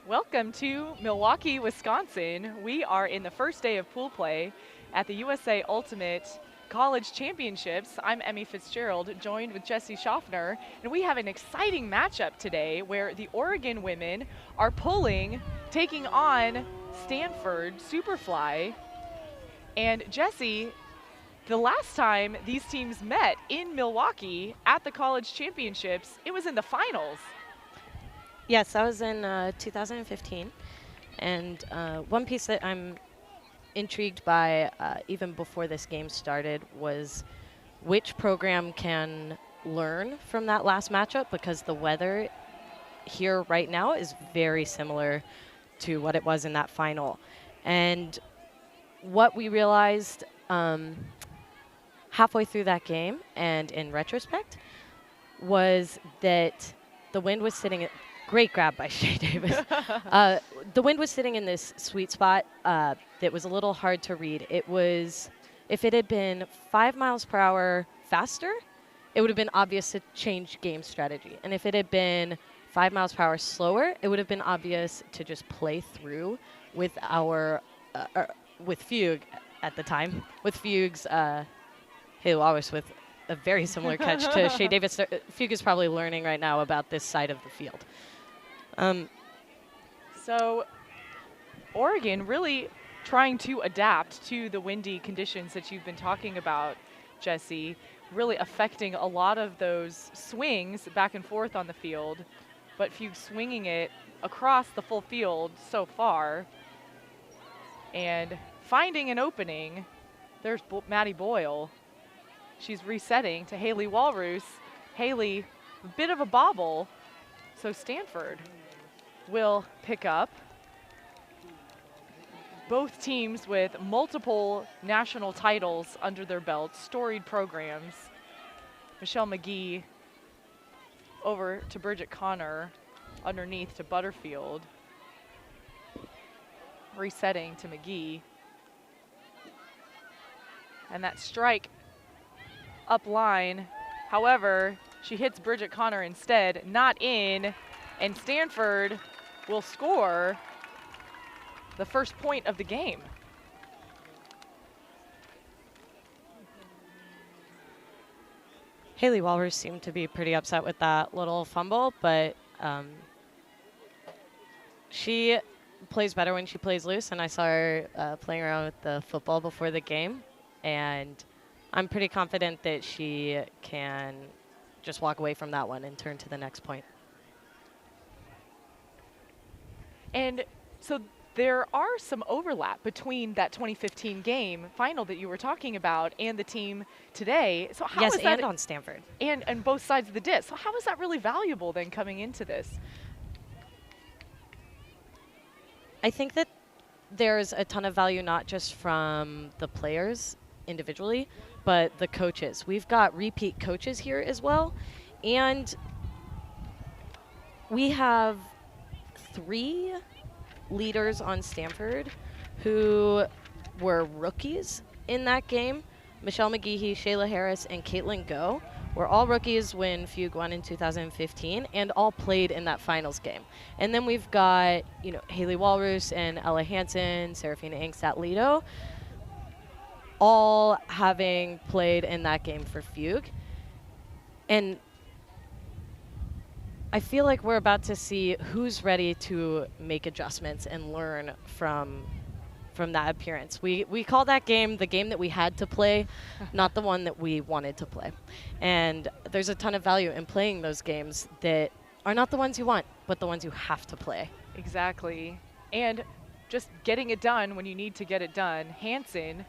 Welcome to Milwaukee, Wisconsin. We are in the first day of pool play at the USA Ultimate College Championships. I'm Emmy Fitzgerald, joined with Jesse Schaffner, and we have an exciting matchup today where the Oregon women are taking on Stanford Superfly. And Jesse, the last time these teams met in Milwaukee at the college championships, it was in the finals. Yes, that was in 2015. And one piece that I'm intrigued by, even before this game started, was which program can learn from that last matchup, because the weather here right now is very similar to what it was in that final. And what we realized halfway through that game, and in retrospect, was that the wind was sitting at great grab by Shea Davis. The wind was sitting in this sweet spot that was a little hard to read. It was, if it had been 5 miles per hour faster, it would have been obvious to change game strategy. And if it had been 5 miles per hour slower, it would have been obvious to just play through with with Fugue at the time, with Fugue's Haley Walrus with a very similar catch to Shea Davis. Fugue is probably learning right now about this side of the field. So Oregon really trying to adapt to the windy conditions that you've been talking about, Jesse, really affecting a lot of those swings back and forth on the field, but Fugue swinging it across the full field so far and finding an opening. There's Maddie Boyle. She's resetting to Haley Walrus. Haley, a bit of a bobble, so Stanford will pick up. Both teams with multiple national titles under their belts, storied programs. Michelle McGee over to Bridget Connor, underneath to Butterfield. Resetting to McGee. And that strike up line, however, she hits Bridget Connor instead, not in, and Stanford will score the first point of the game. Haley Walrus seemed to be pretty upset with that little fumble, but she plays better when she plays loose, and I saw her playing around with the football before the game, and I'm pretty confident that she can just walk away from that one and turn to the next point. And so there are some overlap between that 2015 game final that you were talking about and the team today. So how yes, is that and on Stanford. And both sides of the disc. So how is that really valuable then coming into this? I think that there's a ton of value not just from the players individually, but the coaches. We've got repeat coaches here as well, and we have 3 leaders on Stanford who were rookies in that game. Michelle McGeehee, Shayla Harris, and Caitlin Go were all rookies when Fugue won in 2015 and all played in that finals game. And then we've got, Haley Walrus and Ella Hansen, Serafina Ingstad-Lido, all having played in that game for Fugue. And I feel like we're about to see who's ready to make adjustments and learn from that appearance. We call that game the game that we had to play, not the one that we wanted to play. And there's a ton of value in playing those games that are not the ones you want, but the ones you have to play. Exactly. And just getting it done when you need to get it done. Hansen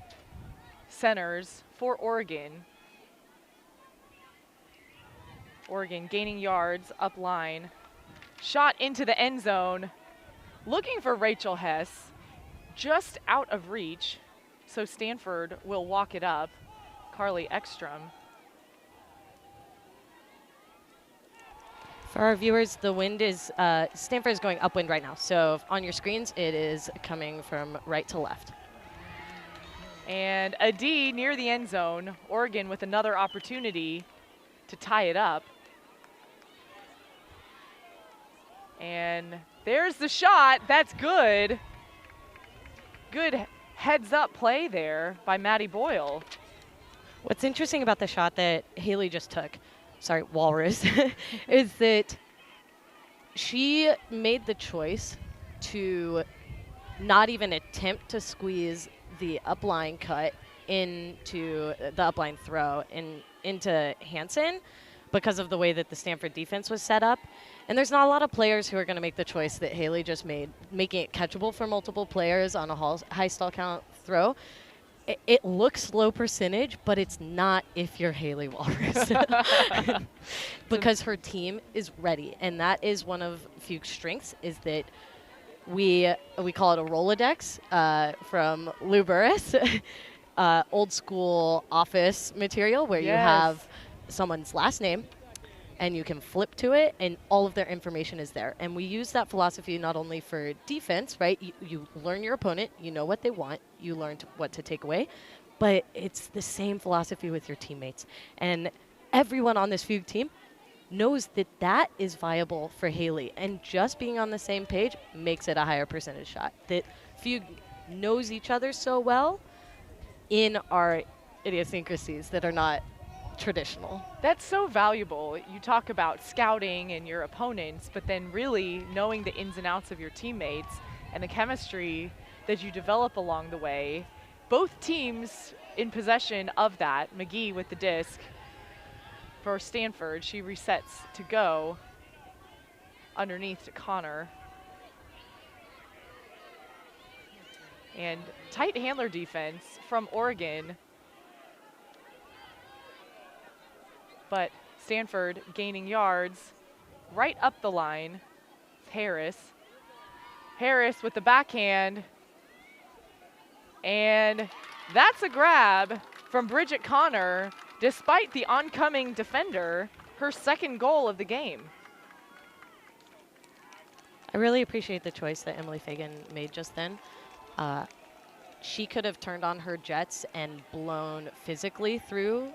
centers for Oregon. Oregon gaining yards up line. Shot into the end zone. Looking for Rachel Hess. Just out of reach. So Stanford will walk it up. Carly Ekstrom. For our viewers, the wind is, Stanford is going upwind right now. So on your screens, it is coming from right to left. And a D near the end zone. Oregon with another opportunity to tie it up. And There's the shot. That's good. Good heads-up play there by Maddie Boyle. What's interesting about the shot that Haley just took, sorry, Walrus, is that she made the choice to not even attempt to squeeze the upline cut into the upline throw into Hansen because of the way that the Stanford defense was set up. And there's not a lot of players who are going to make the choice that Haley just made, making it catchable for multiple players on a high stall count throw. It looks low percentage, but it's not if you're Haley Walrus. Because her team is ready. And that is one of Fugue's strengths, is that we call it a Rolodex from Lou Burris, old school office material where you have someone's last name, and you can flip to it, and all of their information is there. And we use that philosophy not only for defense, right? You learn your opponent, you know what they want, you learn what to take away, but it's the same philosophy with your teammates. And everyone on this Fugue team knows that that is viable for Haley, and just being on the same page makes it a higher percentage shot. That Fugue knows each other so well in our idiosyncrasies that are not traditional. That's so valuable. You talk about scouting and your opponents, but then really knowing the ins and outs of your teammates and the chemistry that you develop along the way. Both teams in possession of that. McGee with the disc for Stanford. She resets to go underneath to Connor. And tight handler defense from Oregon. But Stanford gaining yards right up the line. Harris. Harris with the backhand. And that's a grab from Bridget Connor, despite the oncoming defender, her second goal of the game. I really appreciate the choice that Emily Fagan made just then. She could have turned on her jets and blown physically through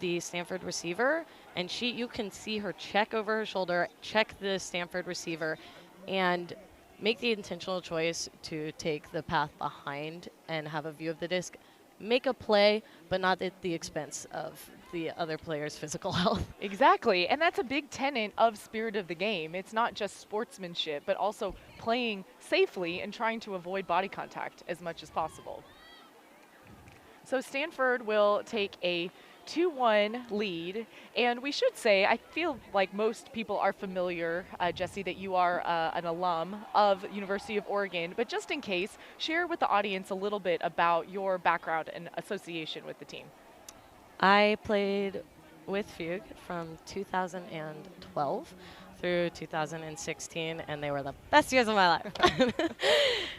the Stanford receiver, and you can see her check over her shoulder, check the Stanford receiver, and make the intentional choice to take the path behind and have a view of the disc, make a play, but not at the expense of the other player's physical health. Exactly, and that's a big tenet of spirit of the game. It's not just sportsmanship, but also playing safely and trying to avoid body contact as much as possible. So Stanford will take a 2-1 lead, and we should say, I feel like most people are familiar, Jessie, that you are an alum of University of Oregon, but just in case, share with the audience a little bit about your background and association with the team. I played with Fugue from 2012 through 2016, and they were the best years of my life.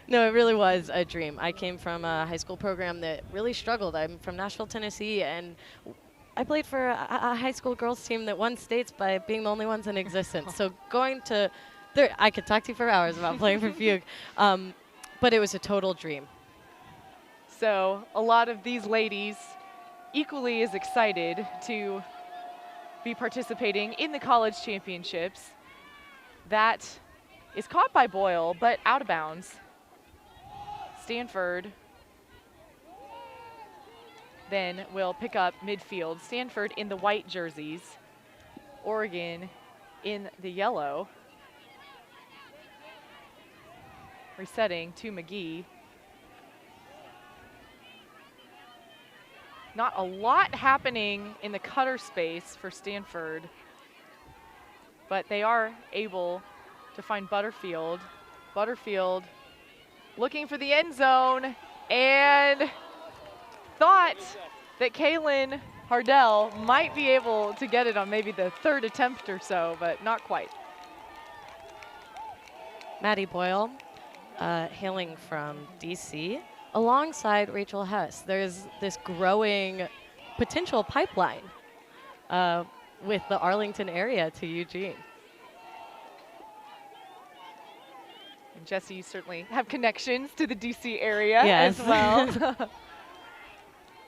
No, it really was a dream. I came from a high school program that really struggled. I'm from Nashville, Tennessee, and I played for a high school girls team that won states by being the only ones in existence. So going to there, I could talk to you for hours about playing for Fugue, but it was a total dream. So a lot of these ladies equally as excited to be participating in the college championships. That is caught by Boyle, but out of bounds. Stanford then will pick up midfield. Stanford in the white jerseys, Oregon in the yellow. Resetting to McGee. Not a lot happening in the cutter space for Stanford, but they are able to find Butterfield. Butterfield looking for the end zone and thought that Kaylin Hardell might be able to get it on maybe the third attempt or so, but not quite. Maddie Boyle, hailing from DC, alongside Rachel Hess. There's this growing potential pipeline with the Arlington area to Eugene. And Jessie, you certainly have connections to the DC area yes. as well.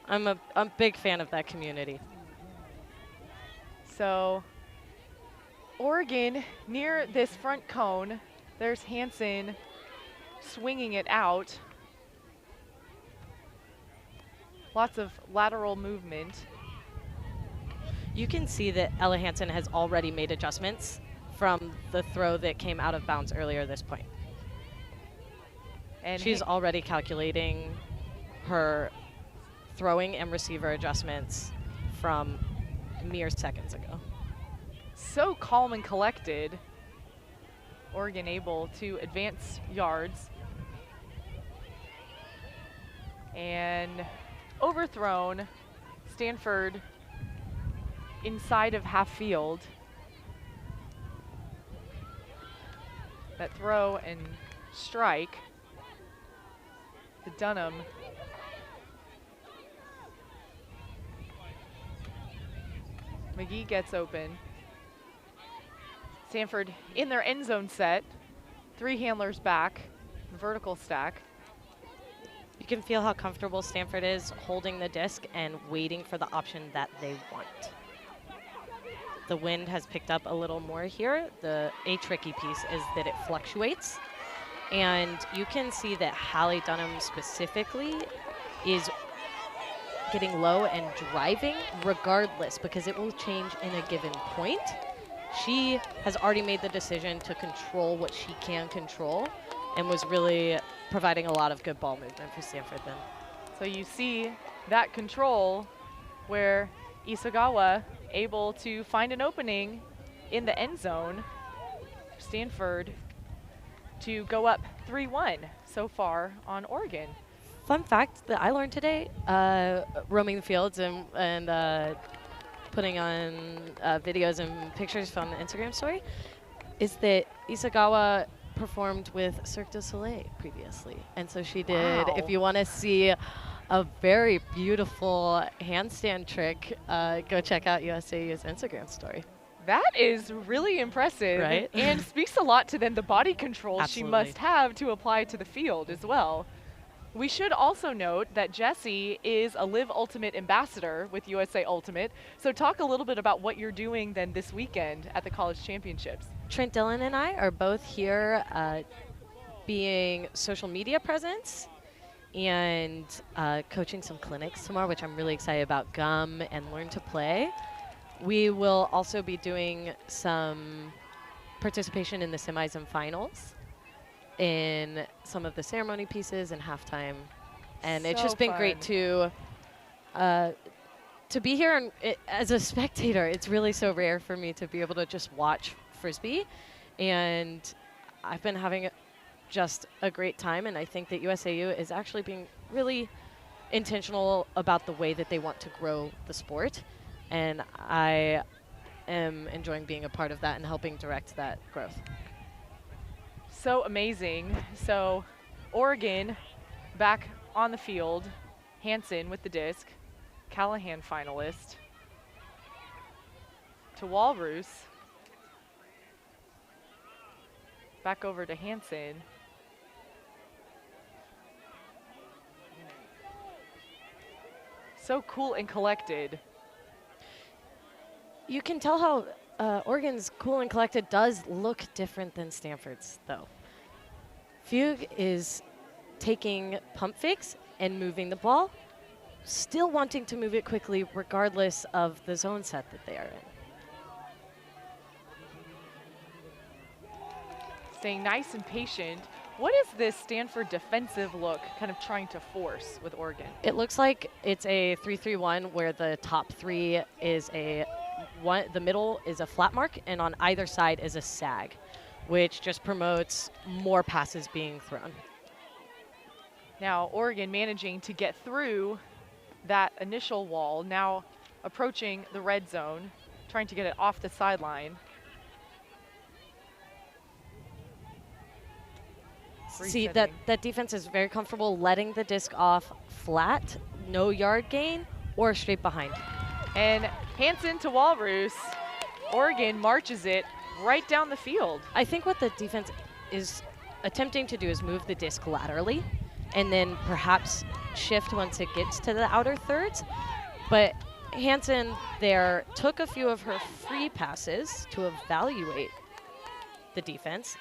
I'm a big fan of that community. So Oregon near this front cone, There's Hansen swinging it out. Lots of lateral movement. You can see that Ella Hansen has already made adjustments from the throw that came out of bounds earlier this point. And she's already calculating her throwing and receiver adjustments from mere seconds ago. So calm and collected. Oregon able to advance yards. And overthrown. Stanford inside of half field. That throw and strike. The Dunham. McGee gets open. Stanford in their end zone set. 3 handlers back, vertical stack. You can feel how comfortable Stanford is holding the disc and waiting for the option that they want. The wind has picked up a little more here. A tricky piece is that it fluctuates. And you can see that Hallie Dunham specifically is getting low and driving regardless, because it will change in a given point. She has already made the decision to control what she can control and was really providing a lot of good ball movement for Stanford then. So you see that control where Isagawa able to find an opening in the end zone. Stanford to go up 3-1 so far on Oregon. Fun fact that I learned today, roaming the fields and putting on videos and pictures from the Instagram story, is that Isagawa performed with Cirque du Soleil previously. And so she did, Wow. if you want to see a very beautiful handstand trick, go check out USAU's Instagram story. That is really impressive. Right? And speaks a lot to then the body control she Absolutely. must have to apply to the field as well. We should also note that Jessie is a Live Ultimate ambassador with USA Ultimate. So talk a little bit about what you're doing then this weekend at the college championships. Trent Dillon and I are both here being social media presence and coaching some clinics tomorrow, which I'm really excited about, Gum and Learn to Play. We will also be doing some participation in the semis and finals in some of the ceremony pieces and halftime. And it's So just been great to be here and as a spectator. It's really so rare for me to be able to just watch Frisbee. And I've been having just a great time. And I think that USAU is actually being really intentional about the way that they want to grow the sport. And I am enjoying being a part of that and helping direct that growth. So amazing. So Oregon back on the field. Hansen with the disc. Callahan finalist. To Walrus. Back over to Hansen. So cool and collected. You can tell how Oregon's cool and collected does look different than Stanford's, though. Fugue is taking pump fakes and moving the ball, still wanting to move it quickly regardless of the zone set that they are in. Staying nice and patient. What is this Stanford defensive look kind of trying to force with Oregon? It looks like it's a 3-3-1 where the top three is the middle is a flat mark, and on either side is a sag, which just promotes more passes being thrown. Now Oregon managing to get through that initial wall, now approaching the red zone, trying to get it off the sideline. See, that defense is very comfortable letting the disc off flat, no yard gain, or straight behind. And Hansen to Walrus. Oregon marches it right down the field. I think what the defense is attempting to do is move the disc laterally and then perhaps shift once it gets to the outer thirds. But Hansen there took a few of her free passes to evaluate the defense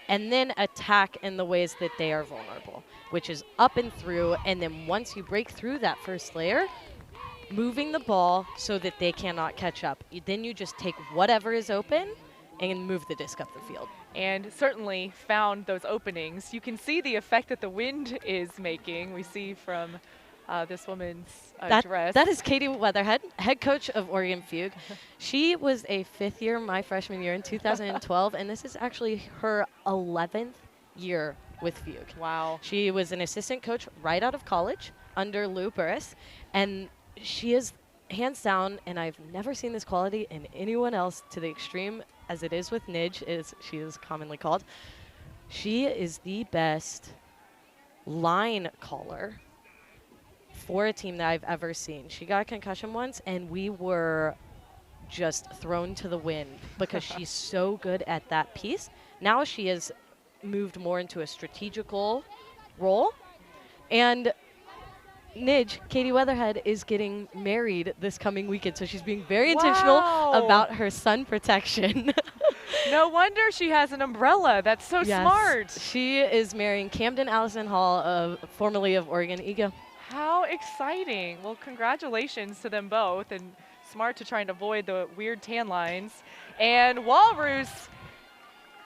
and then attack in the ways that they are vulnerable, which is up and through. And then once you break through that first layer, moving the ball so that they cannot catch up. Then you just take whatever is open and move the disc up the field. And certainly found those openings. You can see the effect that the wind is making. We see from this woman's dress. That is Katie Weatherhead, head coach of Oregon Fugue. She was a fifth year my freshman year in 2012, and this is actually her 11th year with Fugue. Wow. She was an assistant coach right out of college under Lou Burris, and she is hands down, and I've never seen this quality in anyone else to the extreme as it is with Nidge, as she is commonly called. She is the best line caller for a team that I've ever seen. She got a concussion once, and we were just thrown to the wind because she's so good at that piece. Now she has moved more into a strategical role, and Nidge, Katie Weatherhead, is getting married this coming weekend, so she's being very intentional about her sun protection. No wonder she has an umbrella. That's so smart. She is marrying Camden Allison Hall, formerly of Oregon Eagle. How exciting. Well, congratulations to them both, and smart to try and avoid the weird tan lines. And Walrus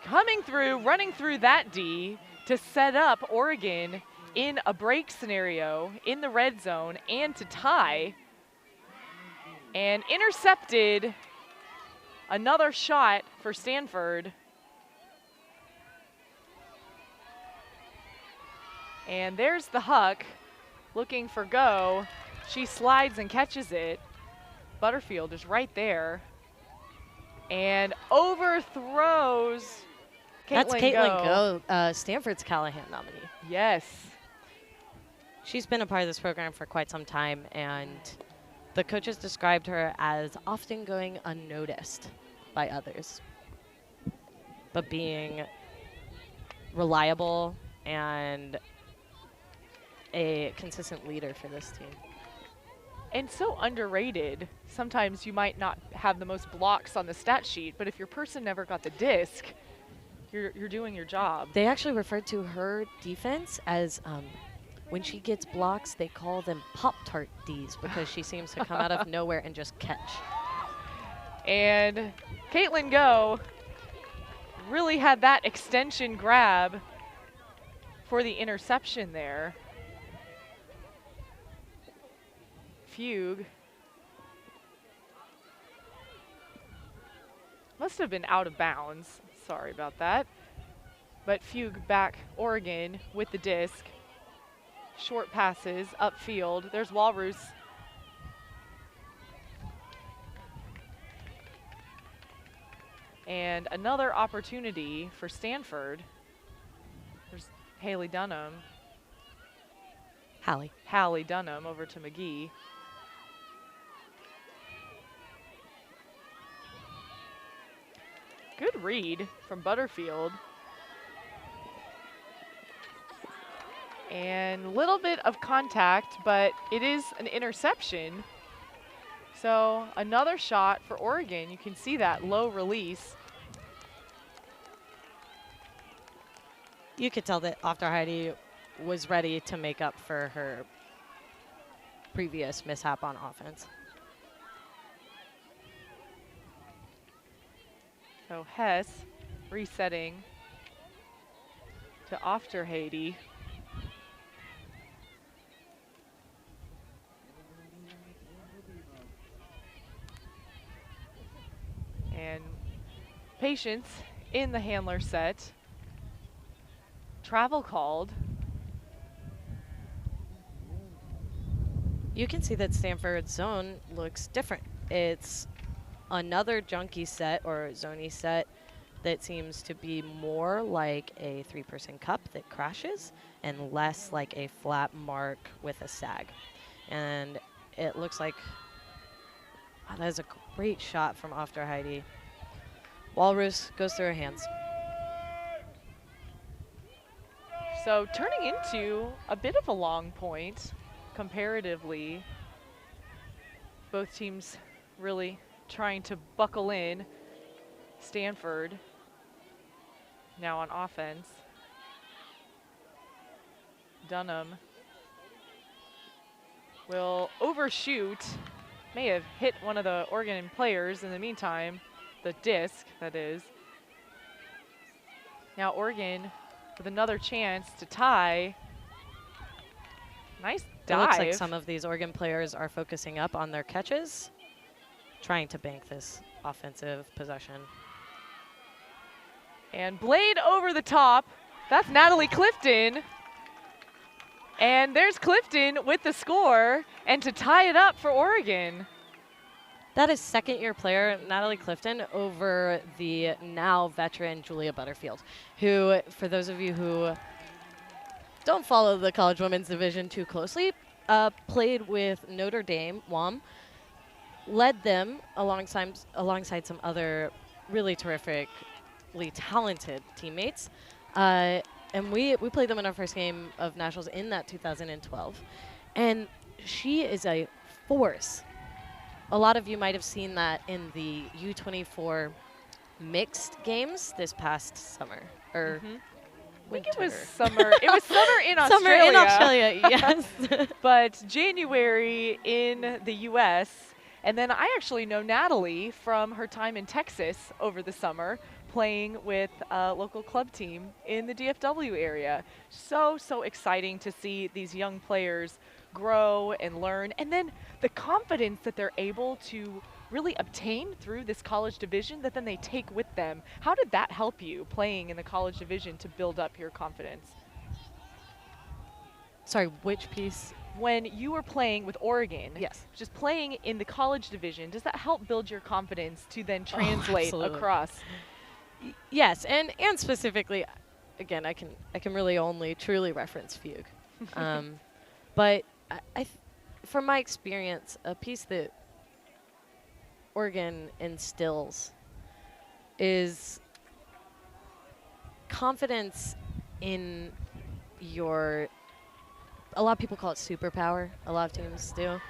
coming through, running through that D to set up Oregon in a break scenario in the red zone and to tie, and intercepted. Another shot for Stanford. And there's the Huck looking for go. She slides and catches it. Butterfield is right there and overthrows Caitlin That's Caitlin Go, Stanford's Callahan nominee. Yes. She's been a part of this program for quite some time, and the coaches described her as often going unnoticed by others, but being reliable and a consistent leader for this team. And so underrated. Sometimes you might not have the most blocks on the stat sheet, but if your person never got the disc, you're doing your job. They actually referred to her defense as when she gets blocks, they call them Pop-Tart Ds because she seems to come out of nowhere and just catch. And Caitlin Go really had that extension grab for the interception there. Fugue must have been out of bounds. Sorry about that. But Fugue back Oregon with the disc. Short passes upfield. There's Walrus. And another opportunity for Stanford. There's Haley Dunham. Hallie Dunham over to McGee. Good read from Butterfield. And a little bit of contact, but it is an interception. So another shot for Oregon. You can see that low release. You could tell that Heidi was ready to make up for her previous mishap on offense. So Hess resetting to Ofterhady. And Patience in the handler set. Travel called. You can see that Stanford's zone looks different. It's another junkie set or zoney set that seems to be more like a three-person cup that crashes and less like a flat mark with a sag. And it looks like, wow, that is a great shot from Ofterhady. Walrus goes through her hands. So turning into a bit of a long point comparatively. Both teams really trying to buckle in. Stanford Now on offense, Dunham will overshoot. May have hit one of the Oregon players in the meantime, the disc, that is. Now Oregon with another chance to tie. Nice It dive. looks like some of these Oregon players are focusing up on their catches, trying to bank this offensive possession. And Blade over the top. That's Natalie Clifton. And there's Clifton with the score, and to tie it up for Oregon. That is second-year player Natalie Clifton over the now veteran Julia Butterfield, who, for those of you who don't follow the college women's division too closely, played with Notre Dame, WOM, led them alongside some other really terrifically talented teammates. And we played them in our first game of nationals in that 2012. And she is a force. A lot of you might have seen that in the U24 mixed games this past summer. Or I think it was summer. It was summer in Australia. Summer in Australia, yes. But January in the U.S. And then I actually know Natalie from her time in Texas over the summer, playing with a local club team in the DFW area. So exciting to see these young players grow and learn. And then the confidence that they're able to really obtain through this college division that then they take with them. How did that help you playing in the college division to build up your confidence? Sorry, which piece? When you were playing with Oregon, yes, just playing in the college division, does that help build your confidence to then translate across? Yes, and specifically, again, I can really only truly reference Fugue. But from my experience, a piece that Oregon instills is confidence in your, a lot of people call it superpower, a lot of teams do.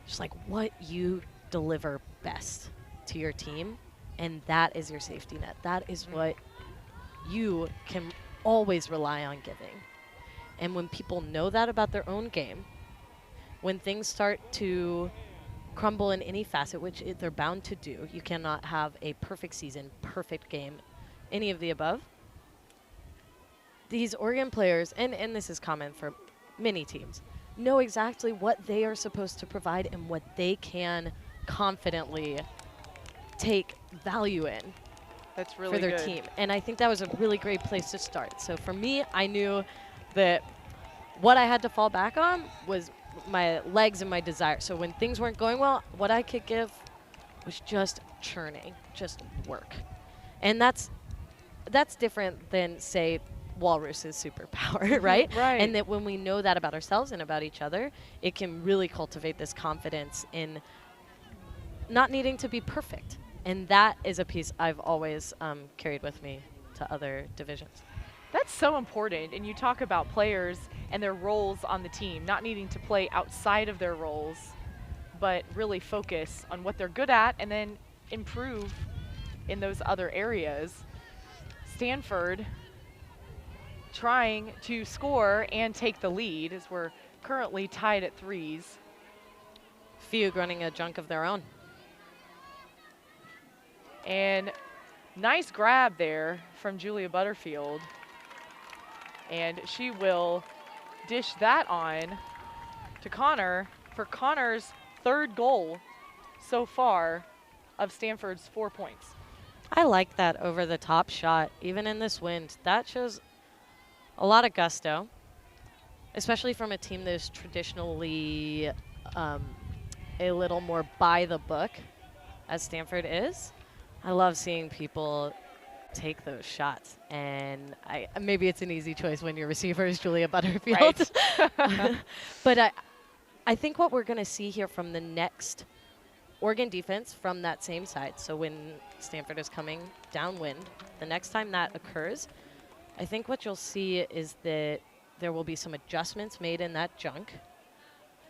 Just like what you deliver best to your team, and that is your safety net. That is what you can always rely on giving. And when people know that about their own game, when things start to crumble in any facet, which they're bound to do, you cannot have a perfect season, perfect game, any of the above. These Oregon players, and this is common for many teams, know exactly what they are supposed to provide and what they can confidently take value in. That's really for their good. team. And I think that was a really great place to start. So for me, I knew that what I had to fall back on was my legs and my desire. So when things weren't going well, what I could give was just churning, just work. And that's different than, say, Walrus's superpower, right? Right. And that when we know that about ourselves and about each other, it can really cultivate this confidence in not needing to be perfect. And that is a piece I've always carried with me to other divisions. That's so important. And you talk about players and their roles on the team, not needing to play outside of their roles, but really focus on what they're good at and then improve in those other areas. Stanford trying to score and take the lead as we're currently tied at threes. Fugue running a junk of their own. And nice grab there from Julia Butterfield. And she will dish that on to Connor for Connor's third goal so far of Stanford's 4 points. I like that over-the-top shot, even in this wind. That shows a lot of gusto, especially from a team that is traditionally a little more by the book, as Stanford is. I love seeing people take those shots, and maybe it's an easy choice when your receiver is Julia Butterfield. Right. But I think what we're going to see here from the next Oregon defense from that same side, so when Stanford is coming downwind, the next time that occurs, I think what you'll see is that there will be some adjustments made in that junk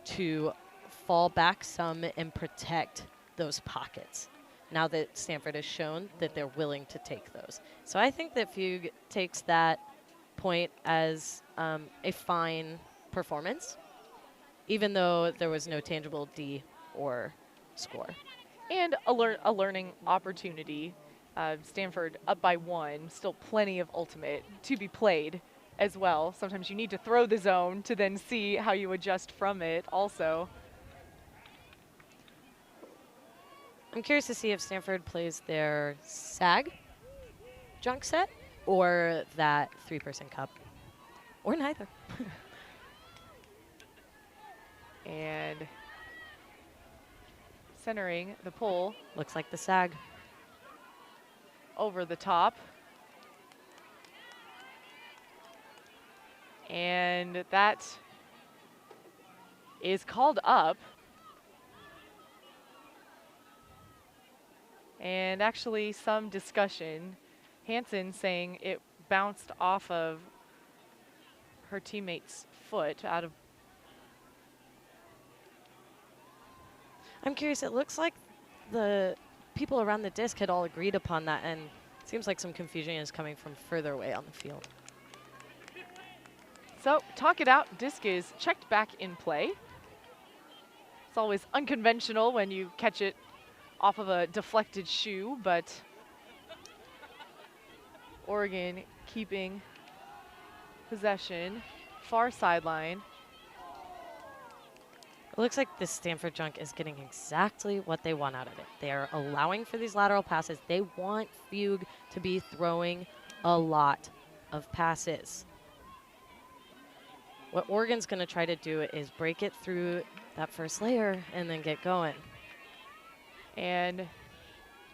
to fall back some and protect those pockets. now that Stanford has shown that they're willing to take those. So I think that Fugue takes that point as a fine performance, even though there was no tangible D or score. And a learning opportunity. Stanford up by 1, still plenty of ultimate to be played as well. Sometimes you need to throw the zone to then see how you adjust from it also. I'm curious to see if Stanford plays their SAG junk set or that 3-person cup, or neither. And centering the pull. Looks like the SAG. Over the top. And that is called up. And actually some discussion. Hansen saying it bounced off of her teammate's foot out of. I'm curious, it looks like the people around the disc had all agreed upon that, and it seems like some confusion is coming from further away on the field. So, talk it out. Disc is checked back in play. It's always unconventional when you catch it off of a deflected shoe, but Oregon keeping possession, far sideline. It looks like this Stanford junk is getting exactly what they want out of it. They are allowing for these lateral passes. They want Fugue to be throwing a lot of passes. What Oregon's going to try to do is break it through that first layer and then get going. And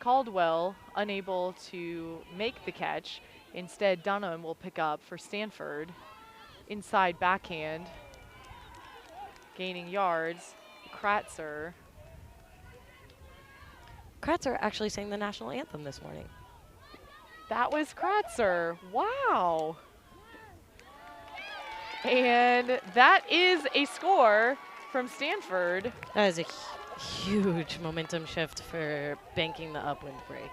Caldwell unable to make the catch. Instead, Dunham will pick up for Stanford. Inside backhand. Gaining yards. Kratzer. Kratzer actually sang the national anthem this morning. That was Kratzer. Wow. And that is a score from Stanford. That is a huge momentum shift for banking the upwind break.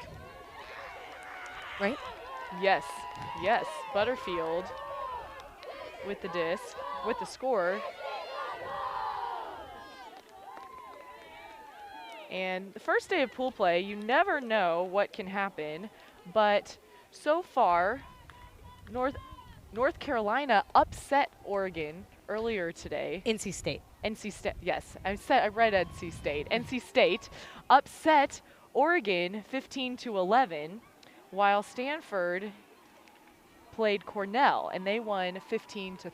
Right? Yes, yes. Butterfield with the disc, with the score. And the first day of pool play, you never know what can happen, but so far, North Carolina upset Oregon earlier today. NC State. NC State, yes, I read NC State. NC State upset Oregon 15-11, while Stanford played Cornell and they won 15-3.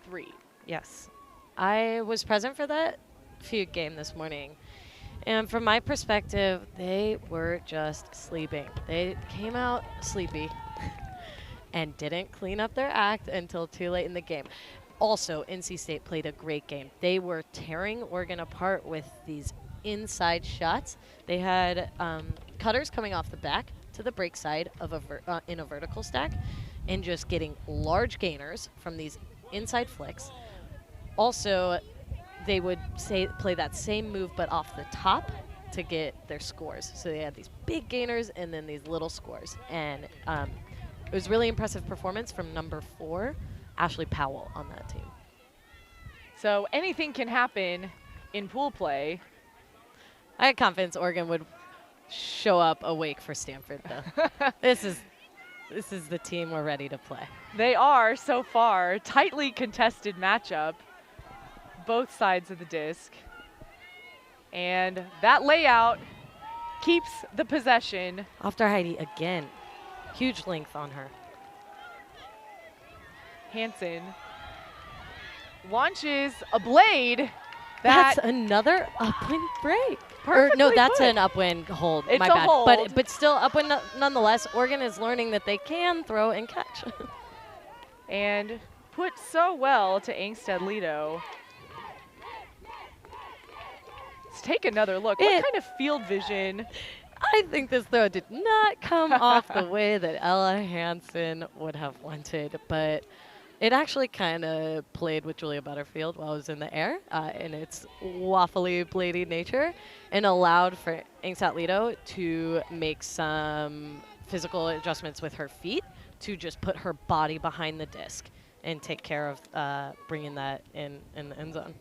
Yes, I was present for that Fugue game this morning. And from my perspective, they were just sleeping. They came out sleepy and didn't clean up their act until too late in the game. Also, NC State played a great game. They were tearing Oregon apart with these inside shots. They had cutters coming off the back to the break side of in a vertical stack and just getting large gainers from these inside flicks. Also, they would play that same move but off the top to get their scores. So they had these big gainers and then these little scores. And it was really impressive performance from number 4, Ashley Powell, on that team. So anything can happen in pool play. I had confidence Oregon would show up awake for Stanford, though. This is the team we're ready to play. They are so far. Tightly contested matchup. Both sides of the disc. And that layout keeps the possession. After Heidi again. Huge length on her. Hansen launches a blade. That's another upwind break. No, that's an upwind hold. It's my a bad. hold. But still upwind nonetheless. Oregon is learning that they can throw and catch. And put so well to Angstad-Lido. Let's take another look. What kind of field vision? I think this throw did not come off the way that Ella Hansen would have wanted, but It actually kind of played with Julia Butterfield while I was in the air in its waffly, bladey nature and allowed for Ingsat Lido to make some physical adjustments with her feet to just put her body behind the disc and take care of bringing that in the end zone.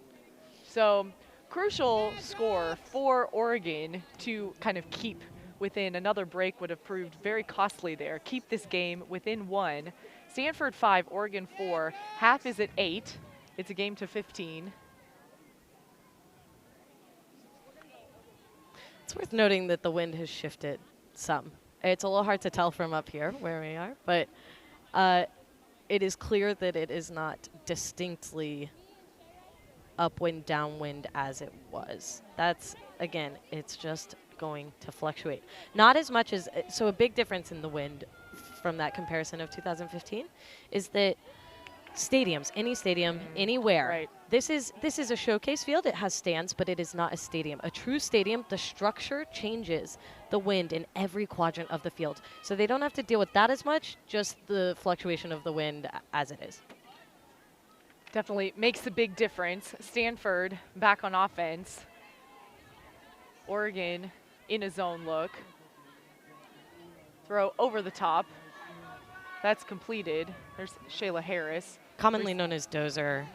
So crucial score for Oregon to kind of keep within. Another break would have proved very costly there. Keep this game within 1. Stanford 5, Oregon 4. Half is at 8. It's a game to 15. It's worth noting that the wind has shifted some. It's a little hard to tell from up here where we are, but it is clear that it is not distinctly upwind, downwind as it was. That's, again, it's just going to fluctuate. Not as much as, so a big difference in the wind from that comparison of 2015 is that stadiums, any stadium, anywhere. Right. This is a showcase field. It has stands, but it is not a stadium. A true stadium, the structure changes the wind in every quadrant of the field. So they don't have to deal with that as much, just the fluctuation of the wind as it is. Definitely makes a big difference. Stanford back on offense. Oregon in a zone look. Throw over the top. That's completed. There's Shayla Harris. Commonly known as Dozer,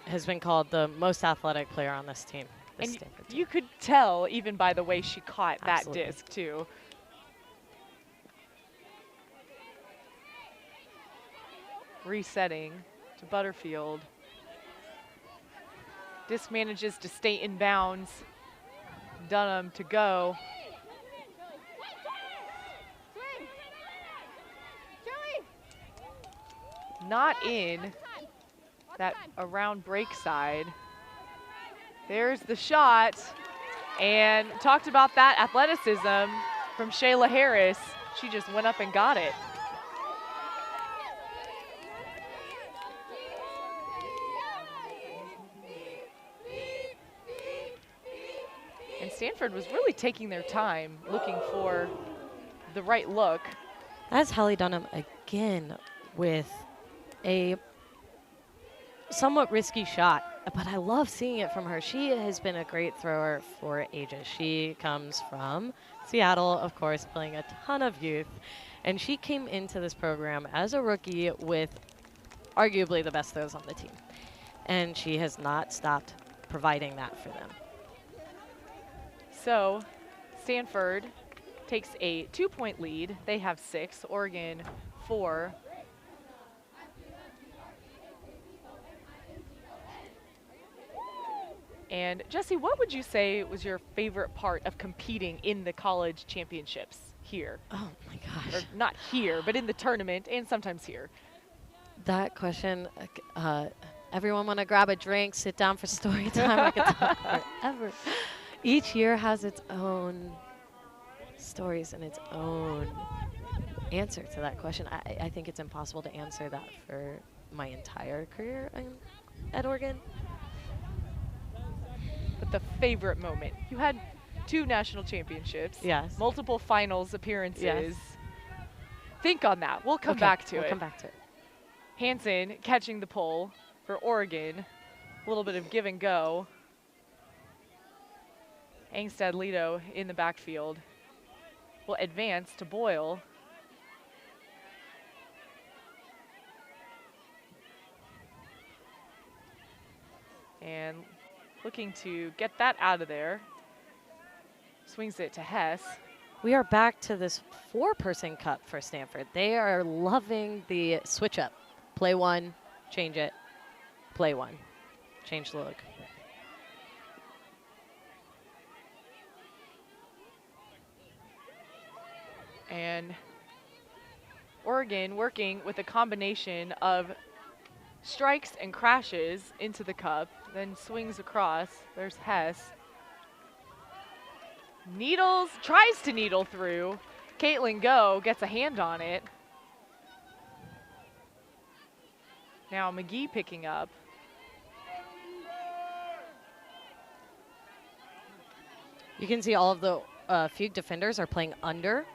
has been called the most athletic player on this team. And you could tell even by the way she caught Absolutely. that disc too. Resetting to Butterfield. Disc manages to stay in bounds. Dunham to go. Not in that around break side. There's the shot. And talked about that athleticism from Shayla Harris. She just went up and got it. And Stanford was really taking their time looking for the right look. That's Hallie Dunham again with a somewhat risky shot, but I love seeing it from her. She has been a great thrower for ages. She comes from Seattle, of course, playing a ton of youth, and she came into this program as a rookie with arguably the best throws on the team, and she has not stopped providing that for them. So Stanford takes a 2-point lead. They have 6, Oregon 4. And Jessie, what would you say was your favorite part of competing in the college championships here? Oh my gosh. Or not here, but in the tournament and sometimes here. That question, everyone want to grab a drink, sit down for story time. I could talk forever. Each year has its own stories and its own answer to that question. I think it's impossible to answer that for my entire career at Oregon. But the favorite moment. You had 2 national championships. Yes. Multiple finals appearances. Yes. Think on that. We'll come back to it. We'll come back to it. Hansen catching the pole for Oregon. A little bit of give and go. Angstad Lido in the backfield will advance to Boyle. And looking to get that out of there. Swings it to Hess. We are back to this 4-person cup for Stanford. They are loving the switch up. Play 1, change it. Play 1, change the look. And Oregon working with a combination of strikes and crashes into the cup, then swings across. There's Hess. Needles, tries to needle through. Caitlin Go gets a hand on it. Now McGee picking up. You can see all of the Fugue defenders are playing under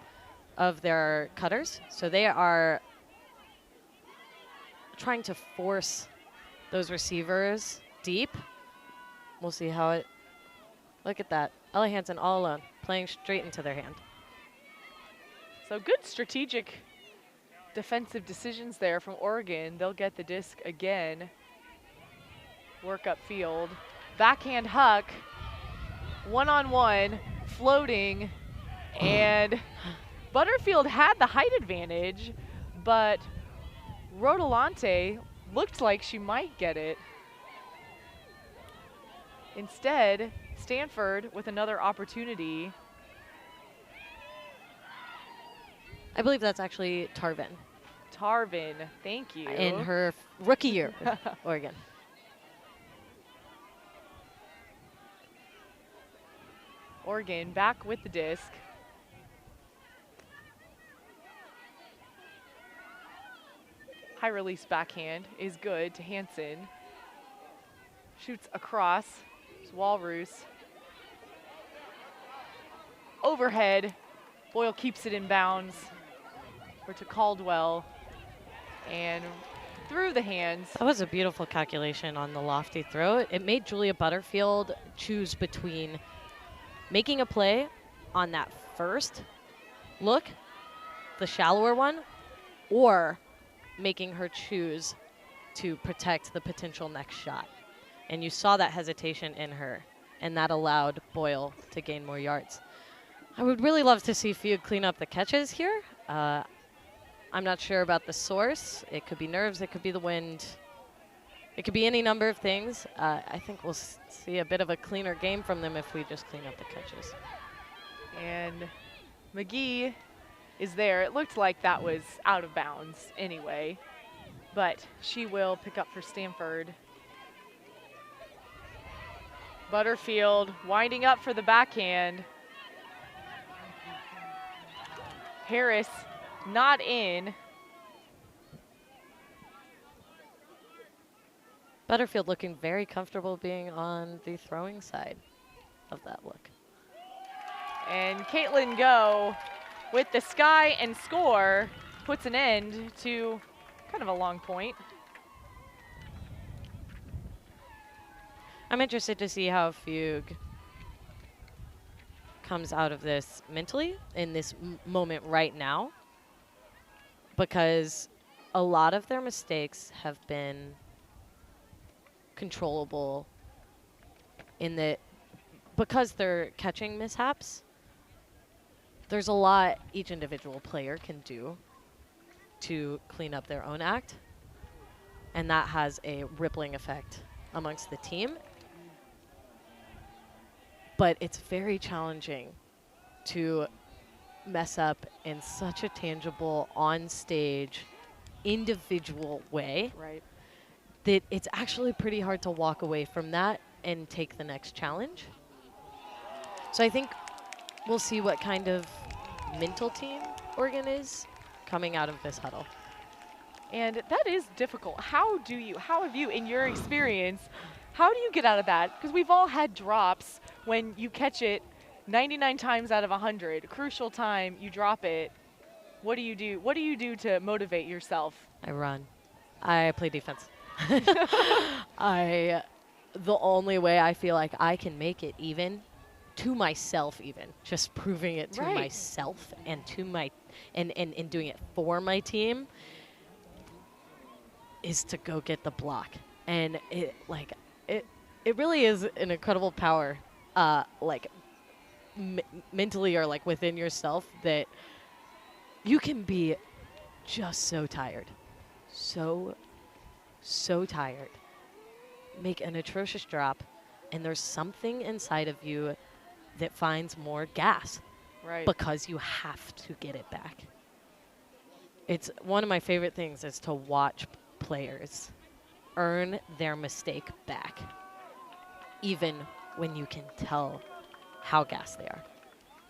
of their cutters. So they are trying to force those receivers deep. We'll see how it, look at that. Ella Hansen all alone, playing straight into their hand. So good strategic defensive decisions there from Oregon. They'll get the disc again. Work upfield. Backhand huck. One-on-one, floating. And Butterfield had the height advantage, but Rodolante looked like she might get it. Instead, Stanford with another opportunity. I believe that's actually Tarvin Tarvin, thank you. in her rookie year with Oregon. Oregon back with the disc. High release backhand is good to Hansen. Shoots across. It's Walrus. Overhead. Boyle keeps it in bounds. Or to Caldwell. And through the hands. That was a beautiful calculation on the lofty throw. It made Julia Butterfield choose between making a play on that first look, the shallower one, or making her choose to protect the potential next shot. And you saw that hesitation in her, and that allowed Boyle to gain more yards. I would really love to see Fugue clean up the catches here. I'm not sure about the source. It could be nerves, it could be the wind. It could be any number of things. I think we'll see a bit of a cleaner game from them if we just clean up the catches. And McGee is there. It looked like that was out of bounds anyway, but she will pick up for Stanford. Butterfield winding up for the backhand. Harris not in. Butterfield looking very comfortable being on the throwing side of that look. And Caitlin Go with the sky and score puts an end to kind of a long point. I'm interested to see how Fugue comes out of this mentally in this moment right now, because a lot of their mistakes have been controllable in that because they're catching mishaps, there's a lot each individual player can do to clean up their own act, and that has a rippling effect amongst the team. But it's very challenging to mess up in such a tangible, on-stage, individual way. Right. That it's actually pretty hard to walk away from that and take the next challenge. So I think we'll see what kind of mental team Oregon is coming out of this huddle. And that is difficult. How have you, in your experience, how do you get out of that? Because we've all had drops when you catch it 99 times out of 100. Crucial time, you drop it. What do you do? What do you do to motivate yourself? I run. I play defense. The only way I feel like I can make it even to myself, even just proving it to myself and to my and doing it for my team, is to go get the block. And it really is an incredible power, mentally or like within yourself, that you can be just so tired, so tired, make an atrocious drop, and there's something inside of you that finds more gas, because you have to get it back. It's one of my favorite things is to watch players earn their mistake back, even when you can tell how gassed they are.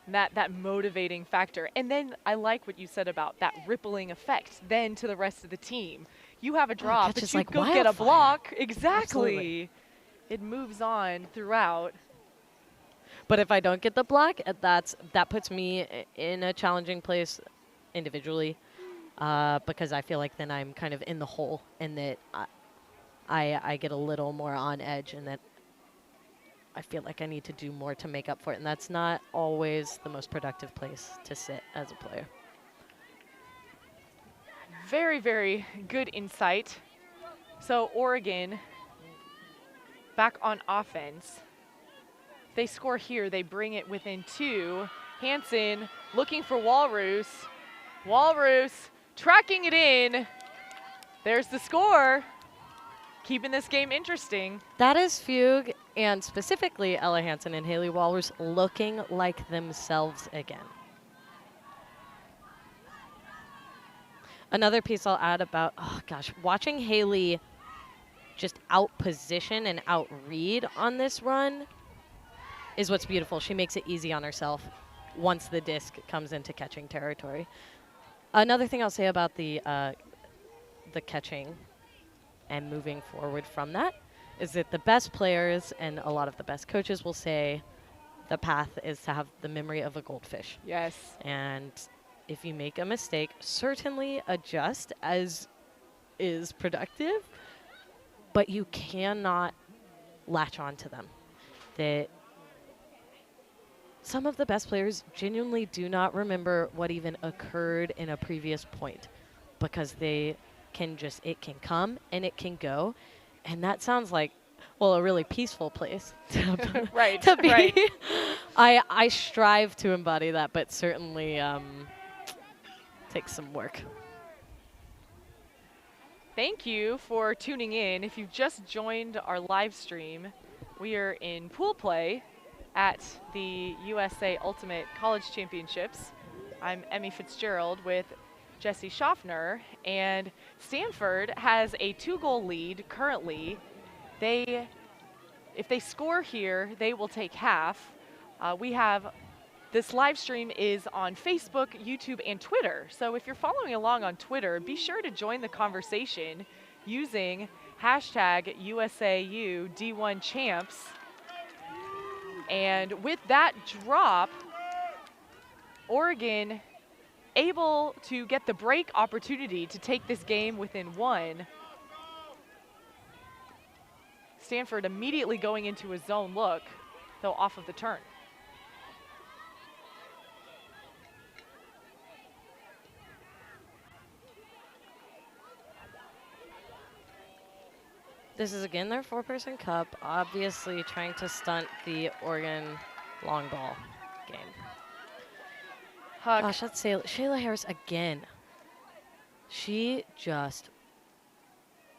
That motivating factor. And then I like what you said about that rippling effect then to the rest of the team. You have a drop, but you go get a block. Exactly. Absolutely. It moves on throughout. But if I don't get the block, that puts me in a challenging place individually. because I feel like then I'm kind of in the hole and that I get a little more on edge and that I feel like I need to do more to make up for it. And that's not always the most productive place to sit as a player. Very, very good insight. So Oregon back on offense. They score here, they bring it within 2. Hansen looking for Walrus. Walrus tracking it in. There's the score. Keeping this game interesting. That is Fugue, and specifically Ella Hansen and Haley Walrus looking like themselves again. Another piece I'll add about, oh gosh, watching Haley just out-position and out-read on this run is what's beautiful. She makes it easy on herself once the disc comes into catching territory. Another thing I'll say about the catching and moving forward from that is that the best players and a lot of the best coaches will say the path is to have the memory of a goldfish. Yes. And if you make a mistake, certainly adjust as is productive, but you cannot latch on to them. That some of the best players genuinely do not remember what even occurred in a previous point because they can just, it can come and it can go. And that sounds like, well, a really peaceful place to, Right, to be. right. I strive to embody that, but certainly takes some work. Thank you for tuning in. If you've just joined our live stream, we are in pool play at the USA Ultimate College Championships. I'm Emmy Fitzgerald with Jesse Schaffner, and Stanford has a 2-goal lead currently. If they score here, they will take half. This live stream is on Facebook, YouTube, and Twitter. So if you're following along on Twitter, be sure to join the conversation using hashtag USAU D1 Champs. And with that drop, Oregon able to get the break opportunity to take this game within 1. Stanford immediately going into a zone look, though off of the turn. This is again their 4-person cup, obviously trying to stunt the Oregon long ball game. Huck. Gosh, that's Shayla Harris again. She just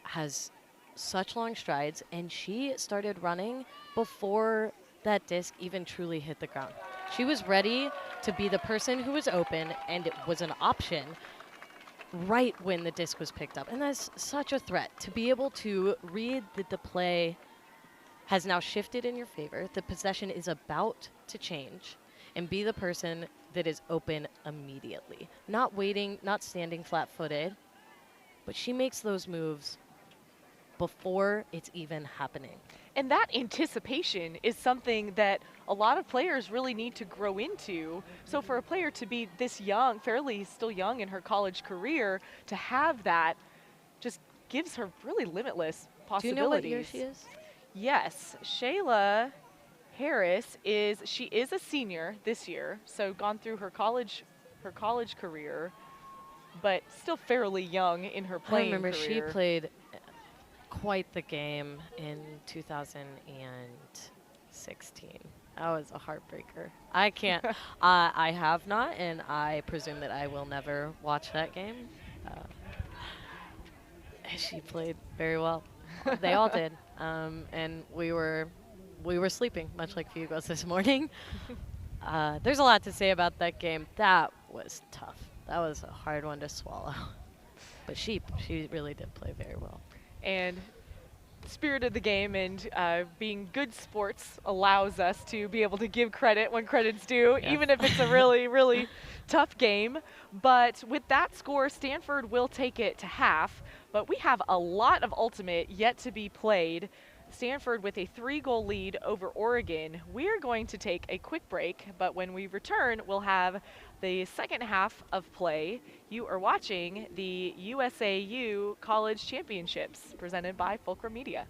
has such long strides, and she started running before that disc even truly hit the ground. She was ready to be the person who was open, and it was an option right when the disc was picked up. And that's such a threat to be able to read that the play has now shifted in your favor. The possession is about to change, and be the person that is open immediately. Not waiting, not standing flat-footed, but she makes those moves before it's even happening. And that anticipation is something that a lot of players really need to grow into. So for a player to be this young, fairly still young in her college career, to have that just gives her really limitless possibilities. Do you know what year she is? Yes, Shayla Harris is a senior this year, so gone through her college career, but still fairly young in her playing career. I remember she played quite the game in 2016. That was a heartbreaker. I can't. I have not, and I presume that I will never watch that game. She played very well. They all did, and we were sleeping, much like Fugue was this morning. There's a lot to say about that game. That was tough. That was a hard one to swallow. But she really did play very well. And spirit of the game and being good sports allows us to be able to give credit when credit's due, Yes. even if it's a really, really tough game. But with that score, Stanford will take it to half. But we have a lot of ultimate yet to be played. Stanford with a 3-goal lead over Oregon. We're going to take a quick break, but when we return, we'll have The second half of play, you are watching the USAU College Championships presented by Fulcrum Media.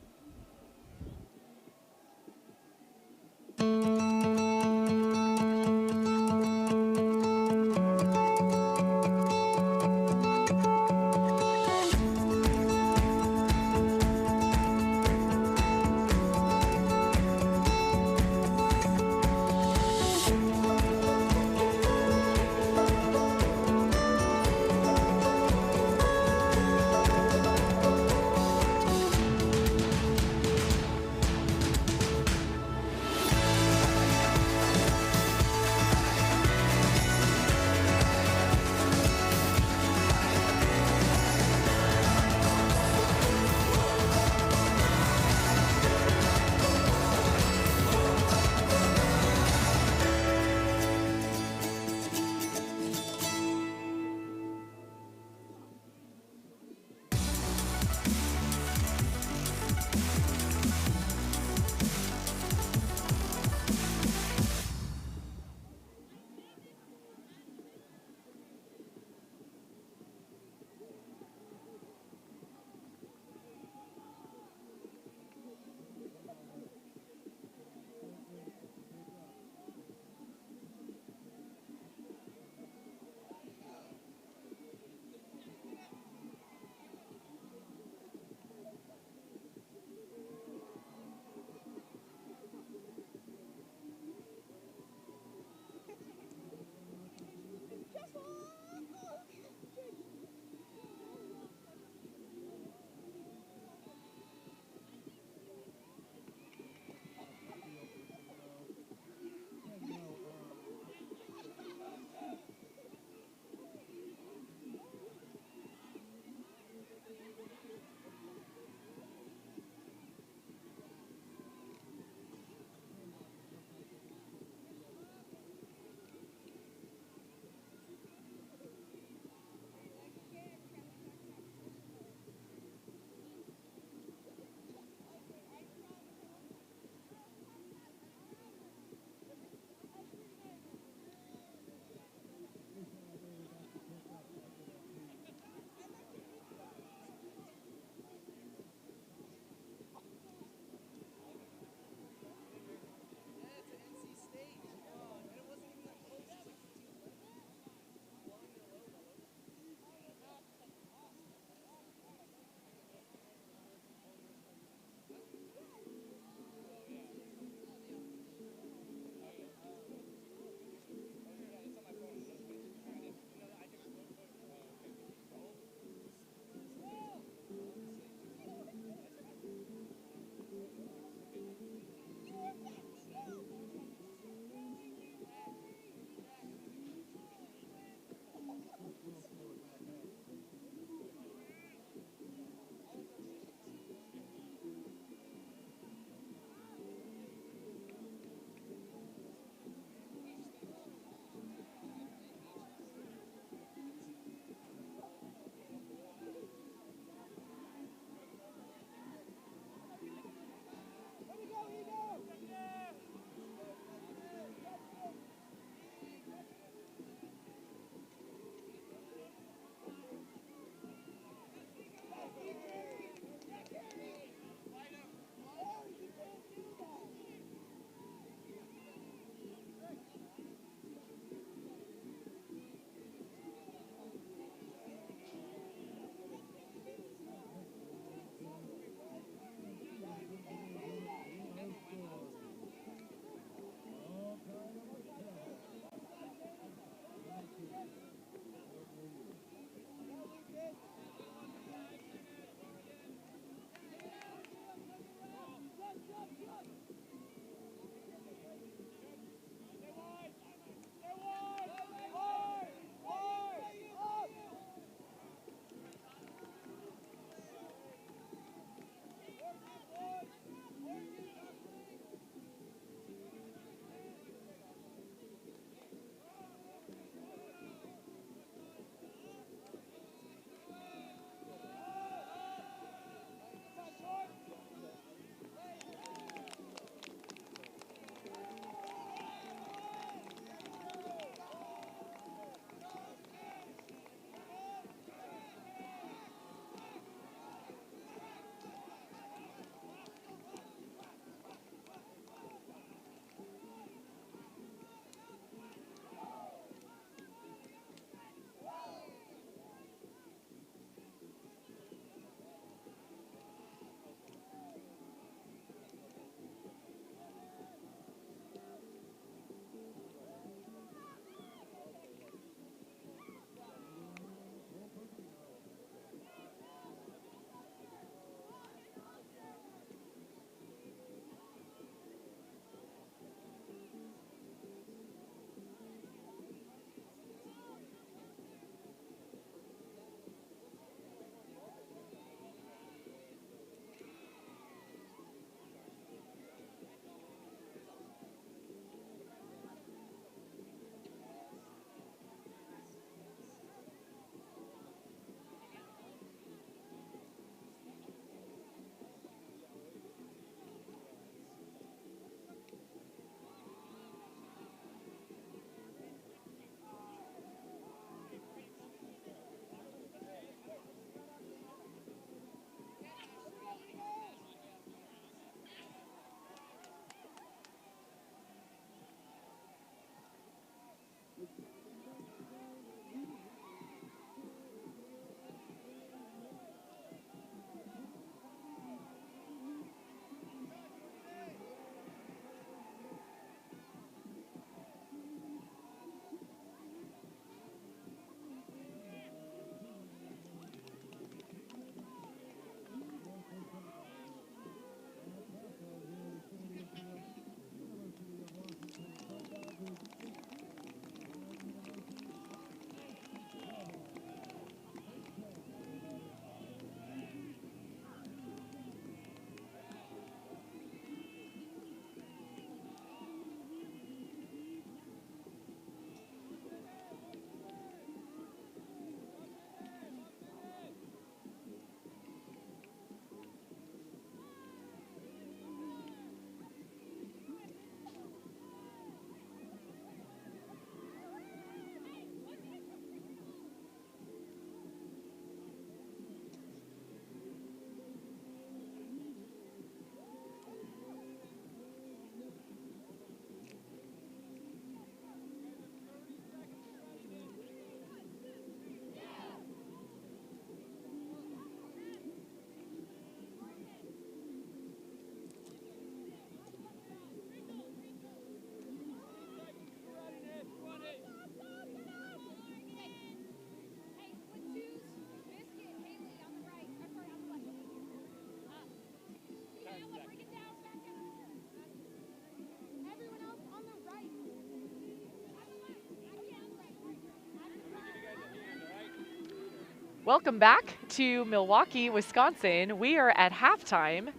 Welcome back to Milwaukee, Wisconsin. We are at halftime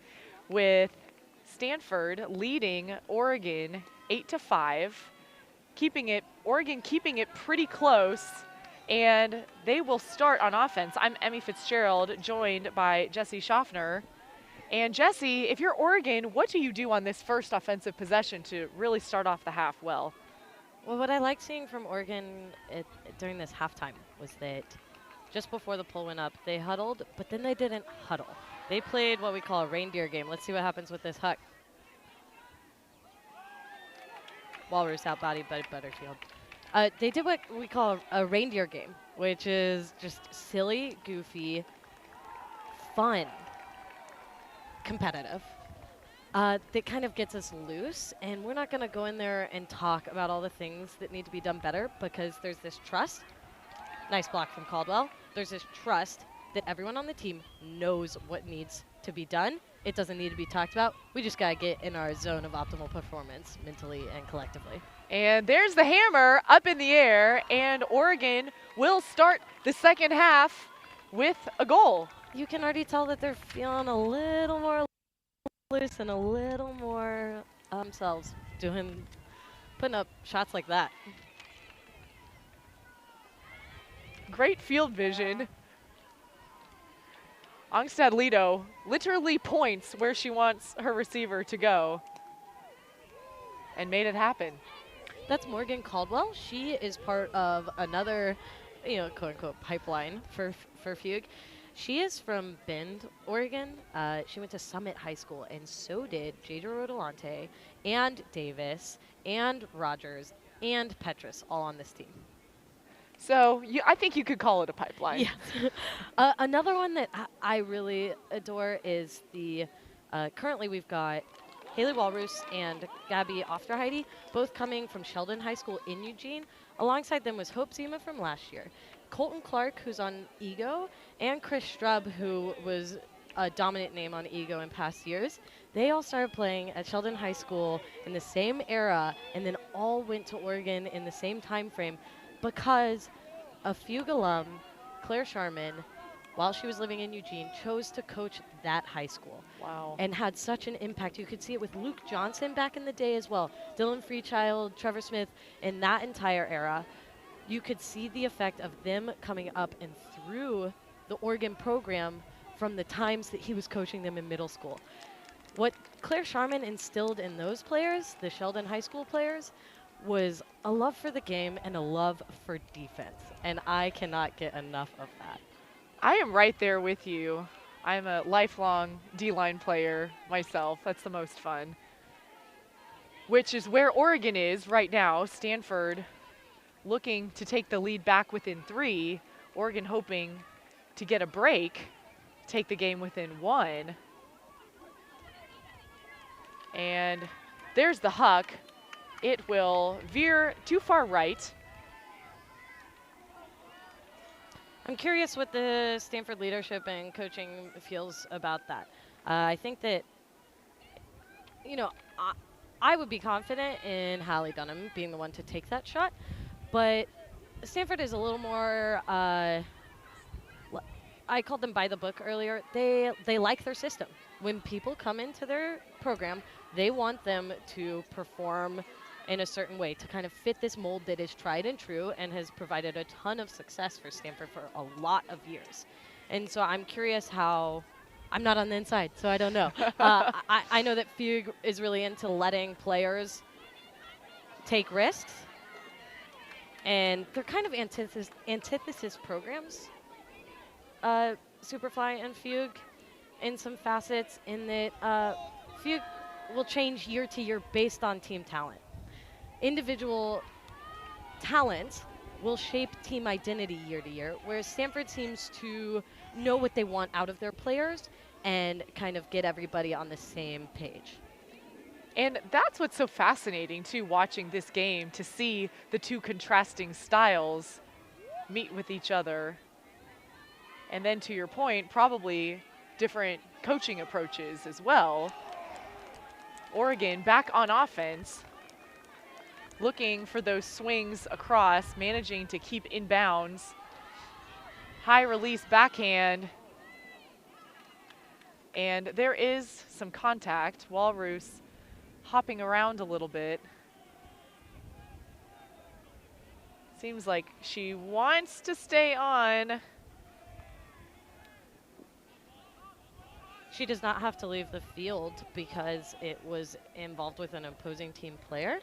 with Stanford leading Oregon 8-5, Oregon keeping it pretty close, and they will start on offense. I'm Emmy Fitzgerald, joined by Jesse Schaffner. And Jesse, if you're Oregon, what do you do on this first offensive possession to really start off the half well? Well, what I like seeing from Oregon during this halftime was that just before the poll went up, they huddled, but then they didn't huddle. They played what we call a reindeer game. Let's see what happens with this huck. Walrus out body, Butterfield. They did what we call a reindeer game, which is just silly, goofy, fun, competitive. That kind of gets us loose, and we're not going to go in there and talk about all the things that need to be done better because there's this trust. Nice block from Caldwell. There's this trust that everyone on the team knows what needs to be done. It doesn't need to be talked about. We just got to get in our zone of optimal performance mentally and collectively. And there's the hammer up in the air, and Oregon will start the second half with a goal. You can already tell that they're feeling a little more loose and a little more themselves putting up shots like that. Great field vision. Angstad-Lido literally points where she wants her receiver to go and made it happen. That's Morgan Caldwell. She is part of another, quote-unquote pipeline for Fugue. She is from Bend, Oregon. She went to Summit High School, and so did Jadra Rodolante and Davis and Rogers and Petrus, all on this team. So I think you could call it a pipeline. Yes. Another one that I really adore is currently we've got Haley Walrus and Gabby Ofterheide, both coming from Sheldon High School in Eugene. Alongside them was Hope Zima from last year. Colton Clark, who's on Ego, and Chris Strub, who was a dominant name on Ego in past years. They all started playing at Sheldon High School in the same era and then all went to Oregon in the same time frame because a Fugue alum, Claire Sharman, while she was living in Eugene, chose to coach that high school. Wow. And had such an impact. You could see it with Luke Johnson back in the day as well. Dylan Freechild, Trevor Smith, in that entire era. You could see the effect of them coming up and through the Oregon program from the times that he was coaching them in middle school. What Claire Sharman instilled in those players, the Sheldon High School players, was a love for the game and a love for defense. And I cannot get enough of that. I am right there with you. I'm a lifelong D-line player myself. That's the most fun. Which is where Oregon is right now. Stanford looking to take the lead back within 3. Oregon hoping to get a break, take the game within 1. And there's the huck. It will veer too far right. I'm curious what the Stanford leadership and coaching feels about that. I think that, I would be confident in Hallie Dunham being the one to take that shot, but Stanford is a little more, I called them by the book earlier. They like their system. When people come into their program, they want them to perform in a certain way to kind of fit this mold that is tried and true and has provided a ton of success for Stanford for a lot of years. And so I'm curious how, I'm not on the inside, so I don't know. I know that Fugue is really into letting players take risks, and they're kind of antithesis programs, Superfly and Fugue, in some facets, in that Fugue will change year to year based on team talent. Individual talent will shape team identity year to year, whereas Stanford seems to know what they want out of their players and kind of get everybody on the same page. And that's what's so fascinating, too, watching this game, to see the two contrasting styles meet with each other. And then, to your point, probably different coaching approaches as well. Oregon back on offense, looking for those swings across, managing to keep inbounds. High release backhand. And there is some contact. Walrus hopping around a little bit. Seems like she wants to stay on. She does not have to leave the field because it was involved with an opposing team player.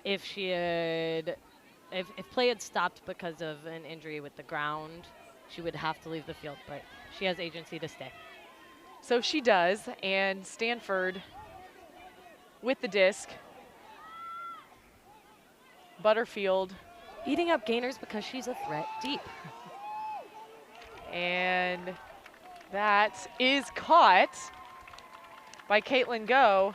If she had, if play had stopped because of an injury with the ground, she would have to leave the field, but she has agency to stay. So she does, and Stanford with the disc. Butterfield. Eating up gainers because she's a threat deep. And that is caught by Caitlin Go,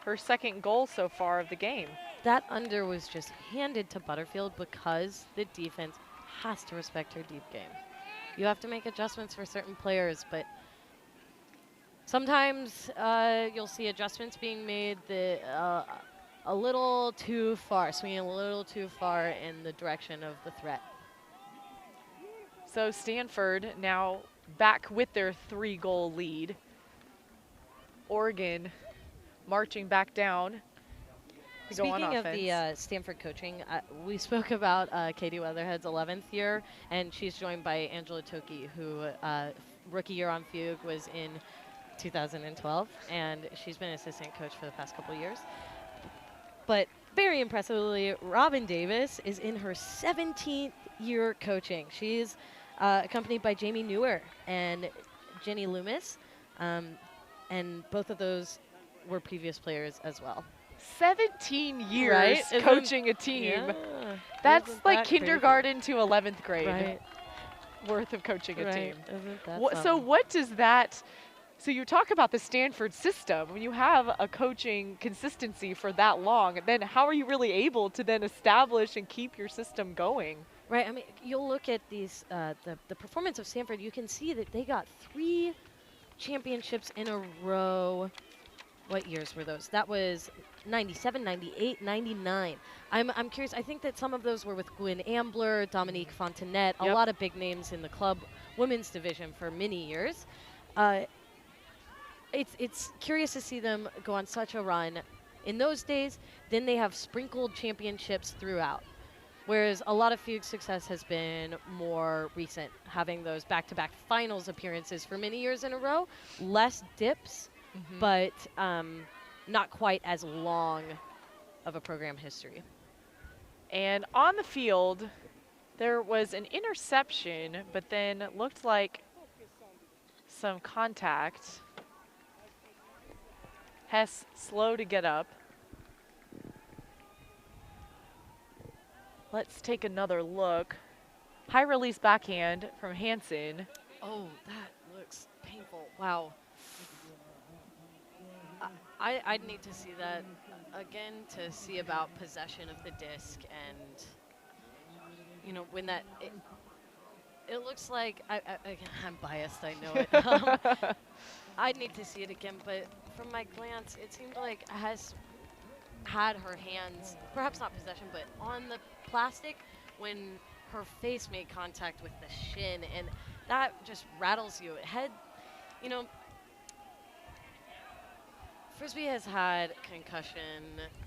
her second goal so far of the game. That under was just handed to Butterfield because the defense has to respect her deep game. You have to make adjustments for certain players, but sometimes you'll see adjustments being made that a little too far, swinging a little too far in the direction of the threat. So Stanford now back with their 3-goal lead. Oregon marching back down to go on Speaking offense. of the Stanford coaching, we spoke about Katie Weatherhead's 11th year, and she's joined by Angela Toki, who rookie year on Fugue was in 2012, and she's been assistant coach for the past couple years. But very impressively, Robin Davis is in her 17th year coaching. She's accompanied by Jamie Newer and Jenny Loomis, and both of those were previous players as well. 17 years Right? coaching a team. Yeah. That's Isn't like that crazy? kindergarten to 11th grade Right. worth of coaching a Right. team. Isn't that So something? what does that, so you talk about the Stanford system, when you have a coaching consistency for that long, then how are you really able to then establish and keep your system going? Right. I mean, you'll look at these the performance of Stanford. You can see that they got 3 championships in a row. What years were those? That was 97, 98, 99. I'm curious. I think that some of those were with Gwyn Ambler, Dominique Fontenette, a Yep. lot of big names in the club women's division for many years. It's curious to see them go on such a run. In those days, then they have sprinkled championships throughout. Whereas a lot of Fugue's success has been more recent, having those back-to-back finals appearances for many years in a row. Less dips, but not quite as long of a program history. And on the field, there was an interception, but then looked like some contact. Hess slow to get up. Let's take another look. High release backhand from Hansen. Oh, that looks painful. Wow. I'd need to see that again to see about possession of the disc and, you know, when that, it looks like, again, I'm biased, I know it. I'd need to see it again, but from my glance, it seemed like Hess had her hands, perhaps not possession, but on the plastic when her face made contact with the shin, and that just rattles you. It had, you know, Frisbee has had concussion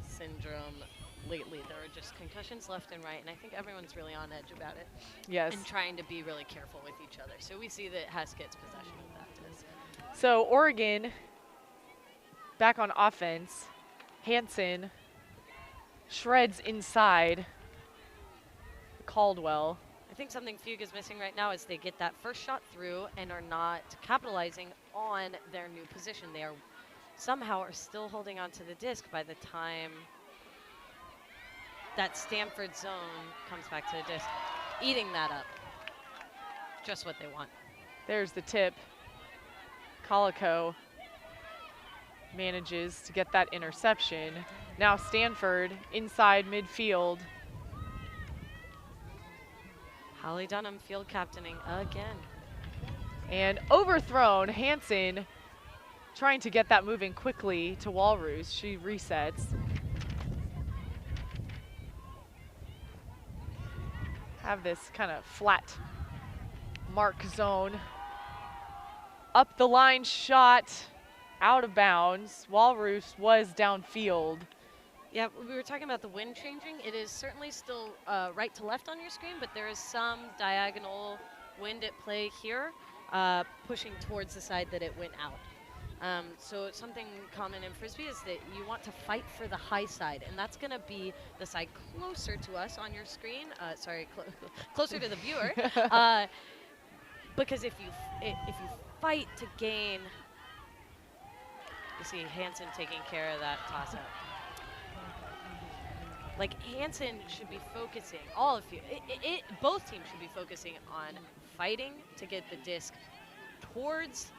syndrome lately. There are just concussions left and right, and I think everyone's really on edge about it. Yes. And trying to be really careful with each other. So we see that Hess gets possession of that disc. So Oregon back on offense. Hansen shreds inside Caldwell. I think something Fugue is missing right now is they get that first shot through and are not capitalizing on their new position. They are somehow are still holding on to the disc by the time that Stanford zone comes back to the disc, eating that up. Just what they want. There's the tip. Colico manages to get that interception. Now Stanford inside midfield. Holly Dunham field captaining again. And overthrown. Hansen trying to get that moving quickly to Walrus. She resets. have this kind of flat mark zone. Up the line shot, out of bounds. Walrus was downfield. Yeah, we were talking about the wind changing. It is certainly still right to left on your screen, but there is some diagonal wind at play here, pushing towards the side that it went out. So something common in Frisbee is that you want to fight for the high side, and that's going to be the side closer to us on your screen. Sorry, closer to the viewer. Because if you fight to gain, you see Hansen taking care of that toss-up. Like, Hansen should be focusing, all of you, both teams should be focusing on fighting to get the disc towards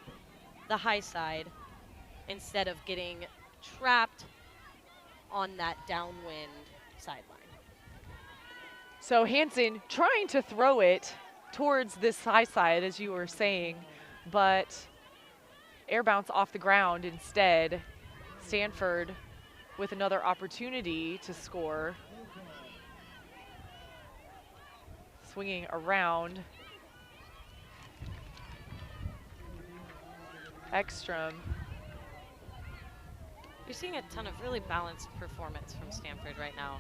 the high side instead of getting trapped on that downwind sideline. So Hansen trying to throw it towards this high side, as you were saying, but air bounce off the ground instead. Stanford with another opportunity to score. Swinging around. Ekstrom. You're seeing a ton of really balanced performance from Stanford right now.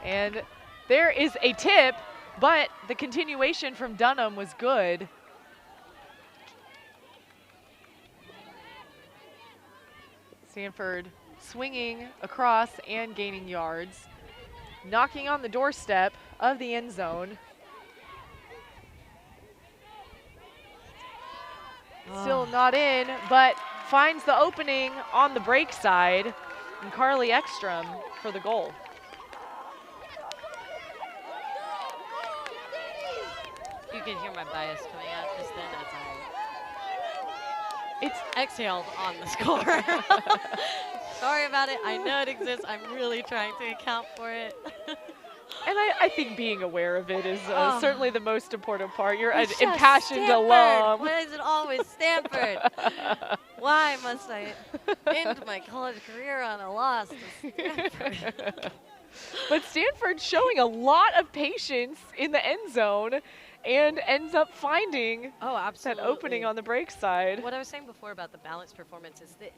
And there is a tip, but the continuation from Dunham was good. Stanford swinging across and gaining yards, knocking on the doorstep of the end zone. Still not in, but finds the opening on the break side, and Carly Ekstrom for the goal. You can hear my bias coming out just then as It's I exhaled on the score. Sorry about it. I know it exists. I'm really trying to account for it. And I think being aware of it is certainly the most important part. You're an It's just impassioned Stanford. alum. Why is it always Stanford? Why must I end my college career on a loss to Stanford? But Stanford showing a lot of patience in the end zone and ends up finding that opening on the break side. What I was saying before about the balanced performance is that,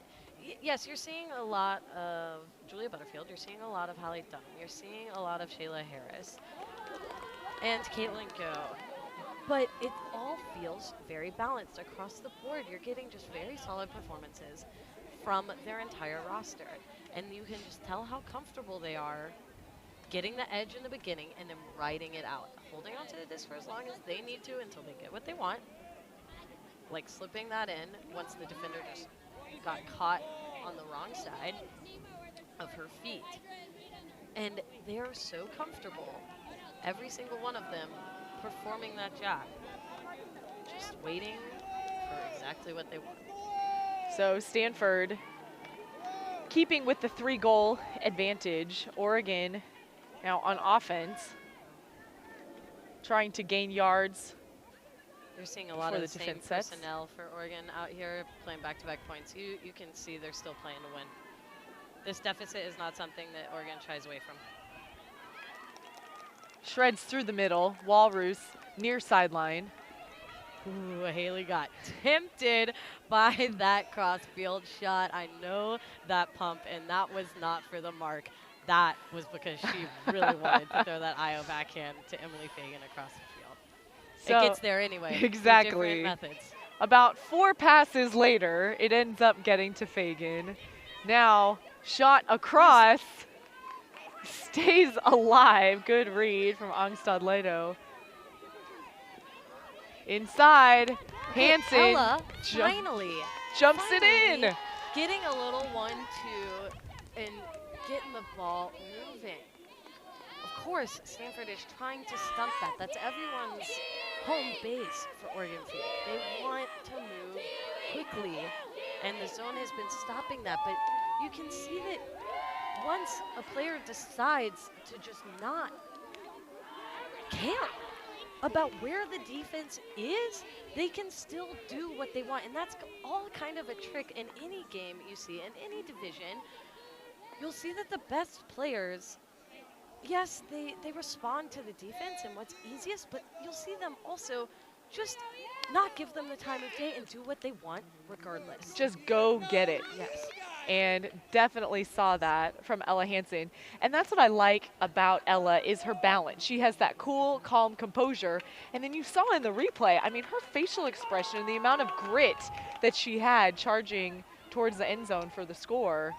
yes, you're seeing a lot of Julia Butterfield, you're seeing a lot of Hallie Dunn, you're seeing a lot of Shayla Harris and Caitlin Go. But it all feels very balanced across the board. You're getting just very solid performances from their entire roster. And you can just tell how comfortable they are getting the edge in the beginning and then riding it out. Holding onto the disc for as long as they need to until they get what they want. Like slipping that in once the defender just got caught on the wrong side of her feet. And they're so comfortable, every single one of them, performing that job. Just waiting for exactly what they want. So Stanford keeping with the 3-goal advantage. Oregon now on offense, trying to gain yards. You're seeing a lot of the same personnel for Oregon out here playing back-to-back points. You can see they're still playing to win. This deficit is not something that Oregon shies away from. Shreds through the middle. Walrus near sideline. Ooh, Haley got tempted by that cross-field shot. I know that pump, and that was not for the mark. That was because she really wanted to throw that IO backhand to Emily Fagan across the field. So it gets there anyway. Exactly. Different methods. About 4 passes later, it ends up getting to Fagan. Now, shot across, stays alive. Good read from Angstad Leto. Inside, Hansen Ella finally jumps it in. Getting a little 1-2 and getting the ball moving. Of course, Stanford is trying to stunt that. That's everyone's home base for Oregon Fugue. They want to move quickly, and the zone has been stopping that. But you can see that once a player decides to just not camp about where the defense is, they can still do what they want. And that's all kind of a trick in any game you see, in any division. You'll see that the best players yes, they respond to the defense and what's easiest, but you'll see them also just not give them the time of day and do what they want regardless. Just go get it. Yes. And definitely saw that from Ella Hansen. And that's what I like about Ella is her balance. She has that cool, calm composure. And then you saw in the replay, I mean, her facial expression and the amount of grit that she had charging towards the end zone for the score,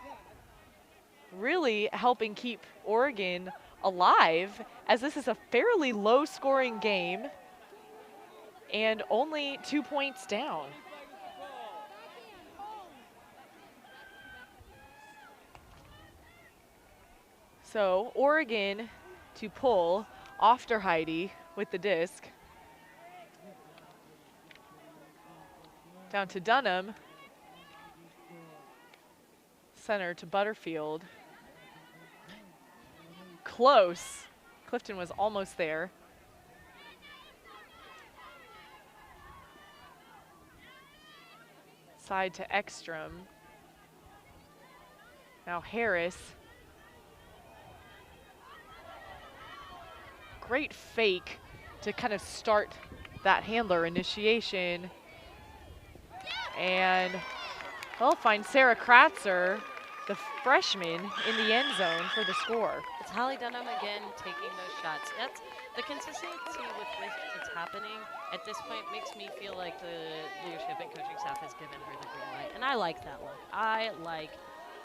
really helping keep Oregon alive, as this is a fairly low-scoring game and only 2 points down. So Oregon to pull after Heidi with the disc. Down to Dunham. Center to Butterfield. Close. Clifton was almost there. Side to Ekstrom. Now Harris. Great fake to kind of start that handler initiation. And they'll find Sarah Kratzer, the freshman, in the end zone for the score. It's Hallie Dunham again taking those shots. That's the consistency with which it's happening at this point makes me feel like the leadership and coaching staff has given her the green light. And I like that look. I like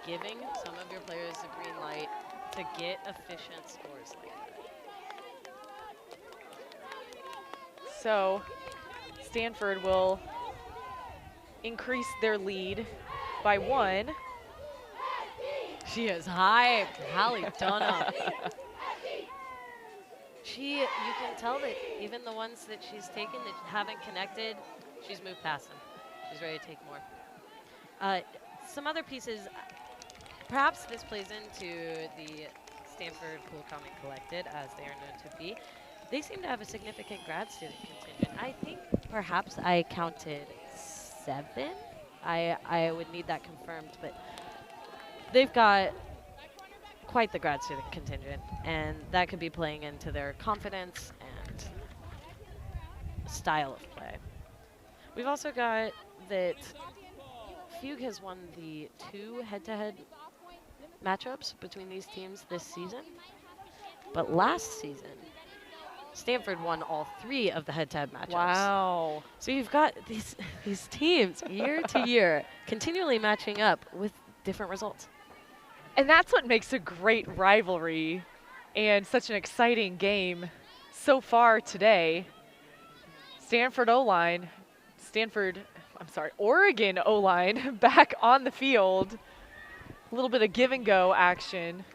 giving some of your players the green light to get efficient scores like that. So Stanford will increase their lead by 1. She is hyped, Hallie Dunham. You can tell that even the ones that she's taken that haven't connected, she's moved past them. She's ready to take more. Some other pieces, perhaps this plays into the Stanford Cool Calm and Collected, as they are known to be. They seem to have a significant grad student contingent. I think perhaps I counted 7. I would need that confirmed, but they've got quite the grad student contingent, and that could be playing into their confidence and style of play. We've also got that Fugue has won the 2 head-to-head matchups between these teams this season, but last season, Stanford won all 3 of the head-to-head matchups. Wow. So you've got these teams year to year continually matching up with different results. And that's what makes a great rivalry and such an exciting game so far today. Oregon O-line back on the field. A little bit of give and go action.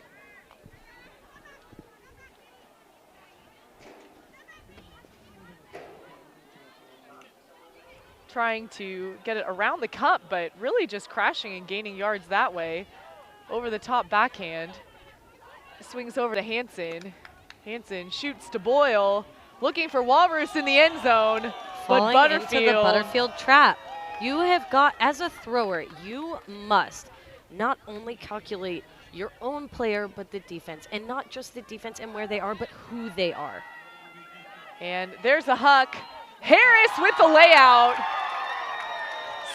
Trying to get it around the cup, but really just crashing and gaining yards that way. Over the top backhand. Swings over to Hansen. Hansen shoots to Boyle. Looking for Walrus in the end zone. Falling but into the Butterfield trap. You have got, as a thrower, you must not only calculate your own player, but the defense. And not just the defense and where they are, but who they are. And there's a huck. Harris with the layout.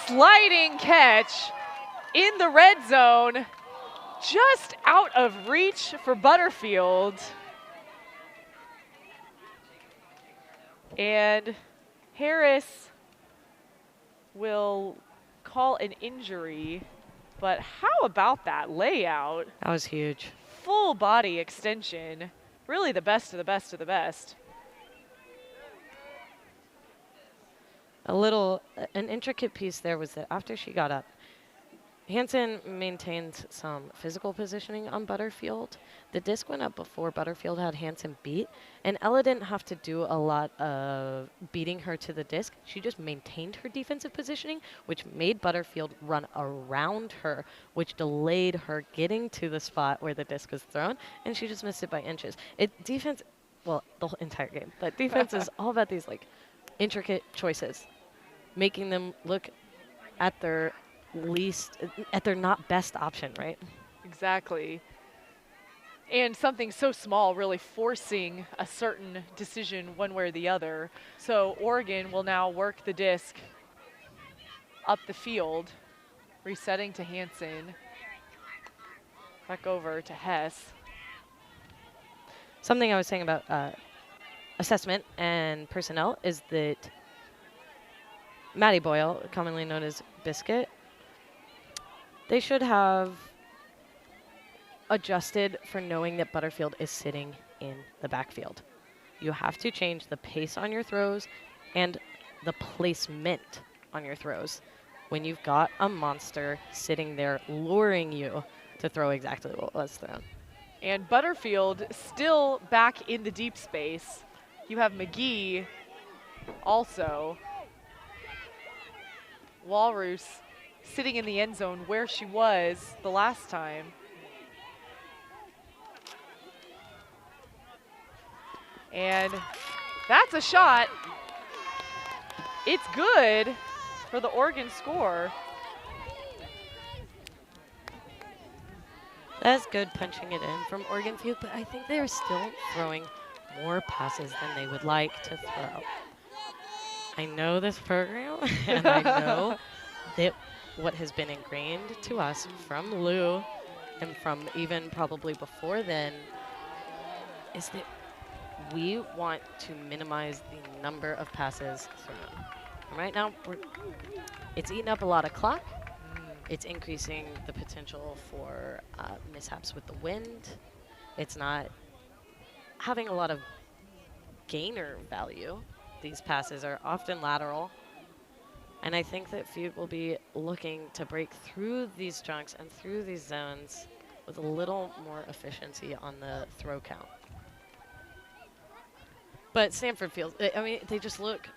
Sliding catch in the red zone. Just out of reach for Butterfield. And Harris will call an injury, but how about that layout? That was huge. Full body extension. Really the best of the best of the best. An intricate piece there was that after she got up, Hansen maintained some physical positioning on Butterfield. The disc went up before Butterfield had Hansen beat, and Ella didn't have to do a lot of beating her to the disc. She just maintained her defensive positioning, which made Butterfield run around her, which delayed her getting to the spot where the disc was thrown, and she just missed it by inches. Defense, well, the whole entire game, but defense is all about these like intricate choices, making them look at their not best option, right? Exactly. And something so small really forcing a certain decision one way or the other. So Oregon will now work the disc up the field, resetting to Hansen. Back over to Hess. Something I was saying about assessment and personnel is that Matty Boyle, commonly known as Biscuit, they should have adjusted for knowing that Butterfield is sitting in the backfield. You have to change the pace on your throws and the placement on your throws when you've got a monster sitting there luring you to throw exactly what was thrown. And Butterfield still back in the deep space. You have McGee also. Walrus sitting in the end zone where she was the last time. And that's a shot. It's good for the Oregon score. That's good punching it in from Oregon Fugue, but I think they're still throwing more passes than they would like to throw. I know this program, and I know that what has been ingrained to us from Lou and from even probably before then is that we want to minimize the number of passes thrown. And right now, it's eating up a lot of clock. It's increasing the potential for mishaps with the wind. It's not having a lot of gainer value. These passes are often lateral. And I think that Fugue will be looking to break through these chunks and through these zones with a little more efficiency on the throw count. But Stanford feels, I mean, they just look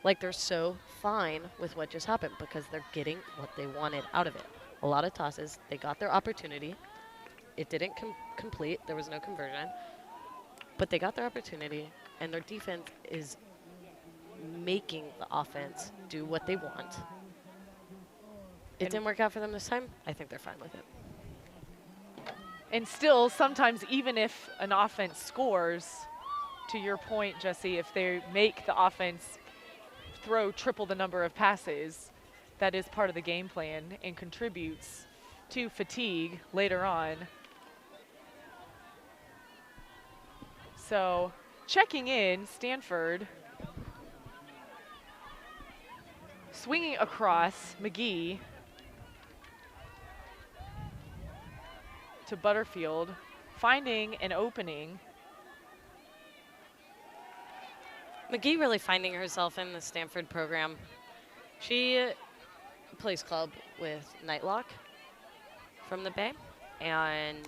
like they're so fine with what just happened because they're getting what they wanted out of it. A lot of tosses, they got their opportunity. It didn't complete, there was no conversion, but they got their opportunity and their defense is making the offense do what they want. It didn't work out for them this time. I think they're fine with it. And still, sometimes even if an offense scores, to your point, Jesse, if they make the offense throw triple the number of passes, that is part of the game plan and contributes to fatigue later on. So checking in, Stanford swinging across McGee to Butterfield, finding an opening. McGee really finding herself in the Stanford program. She plays club with Nightlock from the Bay, and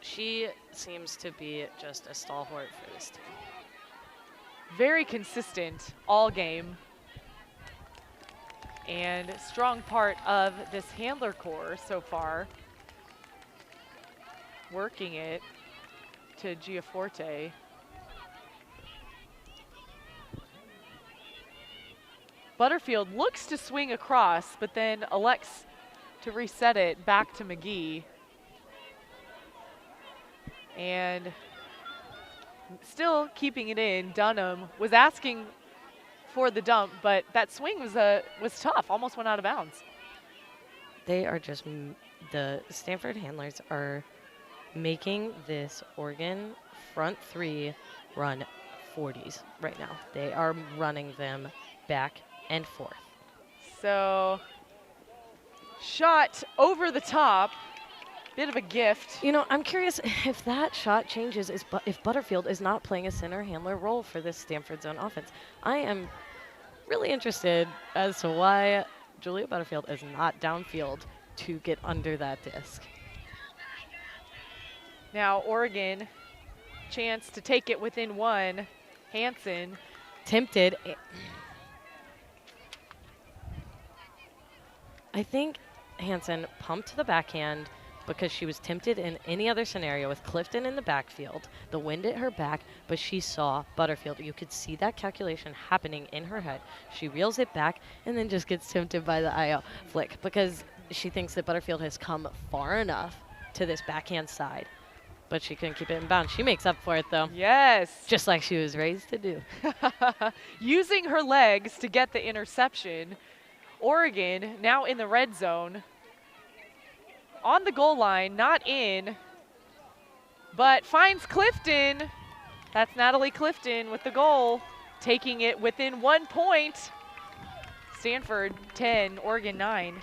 she seems to be just a stalwart for this team. Very consistent all game, and strong part of this handler core so far. Working it to Giaforte. Butterfield looks to swing across, but then elects to reset it back to McGee. And still keeping it in, Dunham was asking for the dump, but that swing was tough, almost went out of bounds. They are just, the Stanford handlers are making this Oregon front three run 40s right now. They are running them back and forth. So, shot over the top, bit of a gift. You know, I'm curious if that shot changes if Butterfield is not playing a center handler role for this Stanford zone offense. I am really interested as to why Julia Butterfield is not downfield to get under that disc. Now Oregon, chance to take it within one. Hansen. Tempted. I think Hansen pumped the backhand because she was tempted in any other scenario with Clifton in the backfield, the wind at her back, but she saw Butterfield. You could see that calculation happening in her head. She reels it back and then just gets tempted by the IO flick because she thinks that Butterfield has come far enough to this backhand side but she couldn't keep it in bounds. She makes up for it, though. Yes. Just like she was raised to do. Using her legs to get the interception. Oregon now in the red zone. On the goal line, not in, but finds Clifton. That's Natalie Clifton with the goal, taking it within 1 point. Stanford 10, Oregon 9.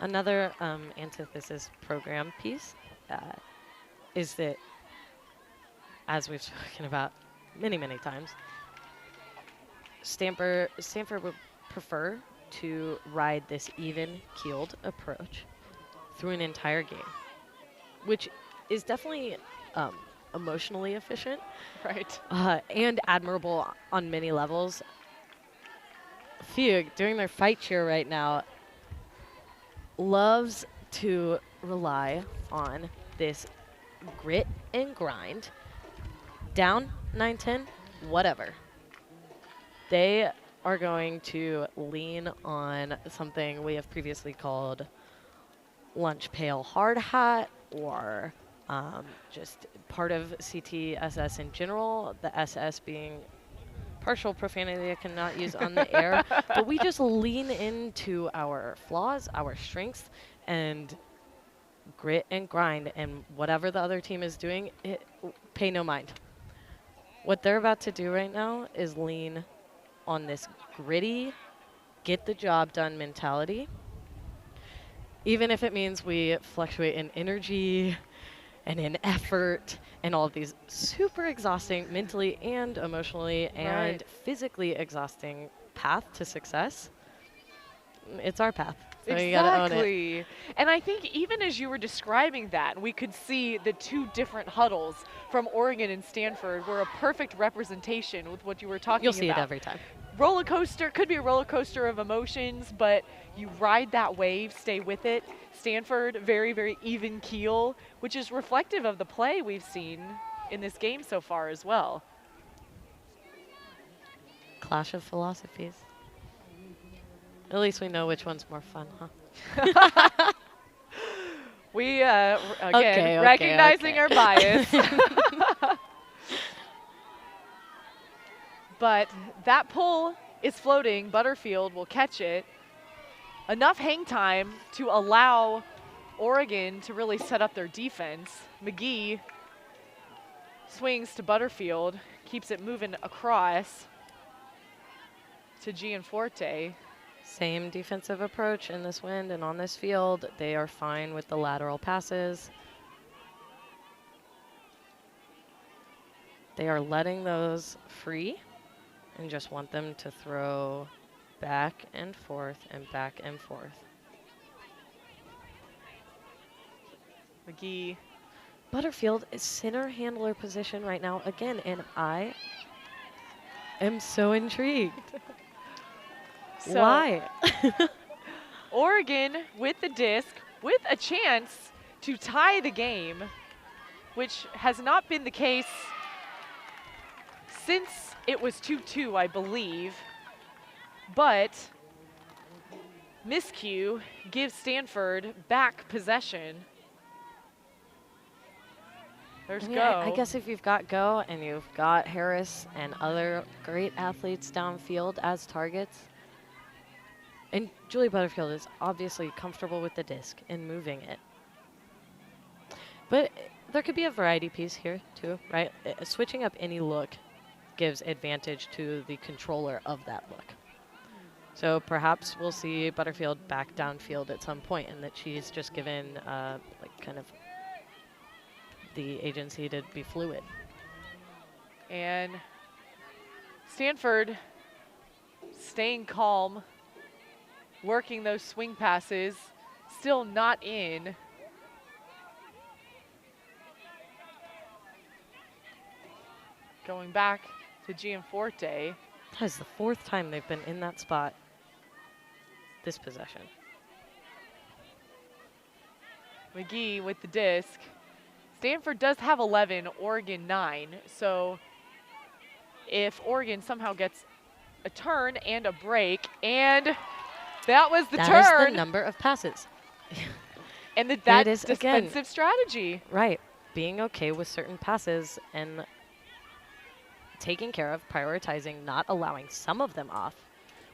Another antithesis program piece is that, as we've spoken about many, many times, Stanford would prefer to ride this even-keeled approach through an entire game, which is definitely emotionally efficient. Right. And admirable on many levels. Fugue, doing their fight cheer right now, loves to rely on this grit and grind. Down 9-10, whatever. They are going to lean on something we have previously called lunch pail hard hat, or just part of CTSS in general, the SS being partial profanity I cannot use on the air. But we just lean into our flaws, our strengths, and grit and grind, and whatever the other team is doing, pay no mind. What they're about to do right now is lean on this gritty, get the job done mentality. Even if it means we fluctuate in energy and in effort and all of these super exhausting mentally and emotionally and physically exhausting path to success, it's our path. So you gotta own it. Exactly. And I think even as you were describing that, we could see the two different huddles from Oregon and Stanford were a perfect representation with what you were talking about. You'll see it every time. Roller coaster, could be a roller coaster of emotions, but you ride that wave, stay with it. Stanford, very, very even keel, which is reflective of the play we've seen in this game so far as well. Clash of philosophies. At least we know which one's more fun, huh? We, again, recognizing our bias. But that pull is floating. Butterfield will catch it. Enough hang time to allow Oregon to really set up their defense. McGee swings to Butterfield, keeps it moving across to Gianforte. Same defensive approach in this wind and on this field. They are fine with the lateral passes. They are letting those free and just want them to throw back and forth and back and forth. McGee. Butterfield is center handler position right now again, and I am so intrigued. So why? Oregon with the disc, with a chance to tie the game, which has not been the case since it was 2-2, I believe. But miscue gives Stanford back possession. There's Go. I guess if you've got Go and you've got Harris and other great athletes downfield as targets, and Julie Butterfield is obviously comfortable with the disc and moving it. But there could be a variety piece here too, right? Switching up any look gives advantage to the controller of that look. So perhaps we'll see Butterfield back downfield at some point, and that she's just given like kind of the agency to be fluid. And Stanford staying calm, working those swing passes, still not in. Going back to Gianforte. That is the fourth time they've been in that spot this possession. McGee with the disc. Stanford does have 11, Oregon 9. So if Oregon somehow gets a turn and a break, and that was the turn. That is the number of passes. And that's is defensive again. strategy. Right. being okay with certain passes and taking care of, prioritizing, not allowing some of them off,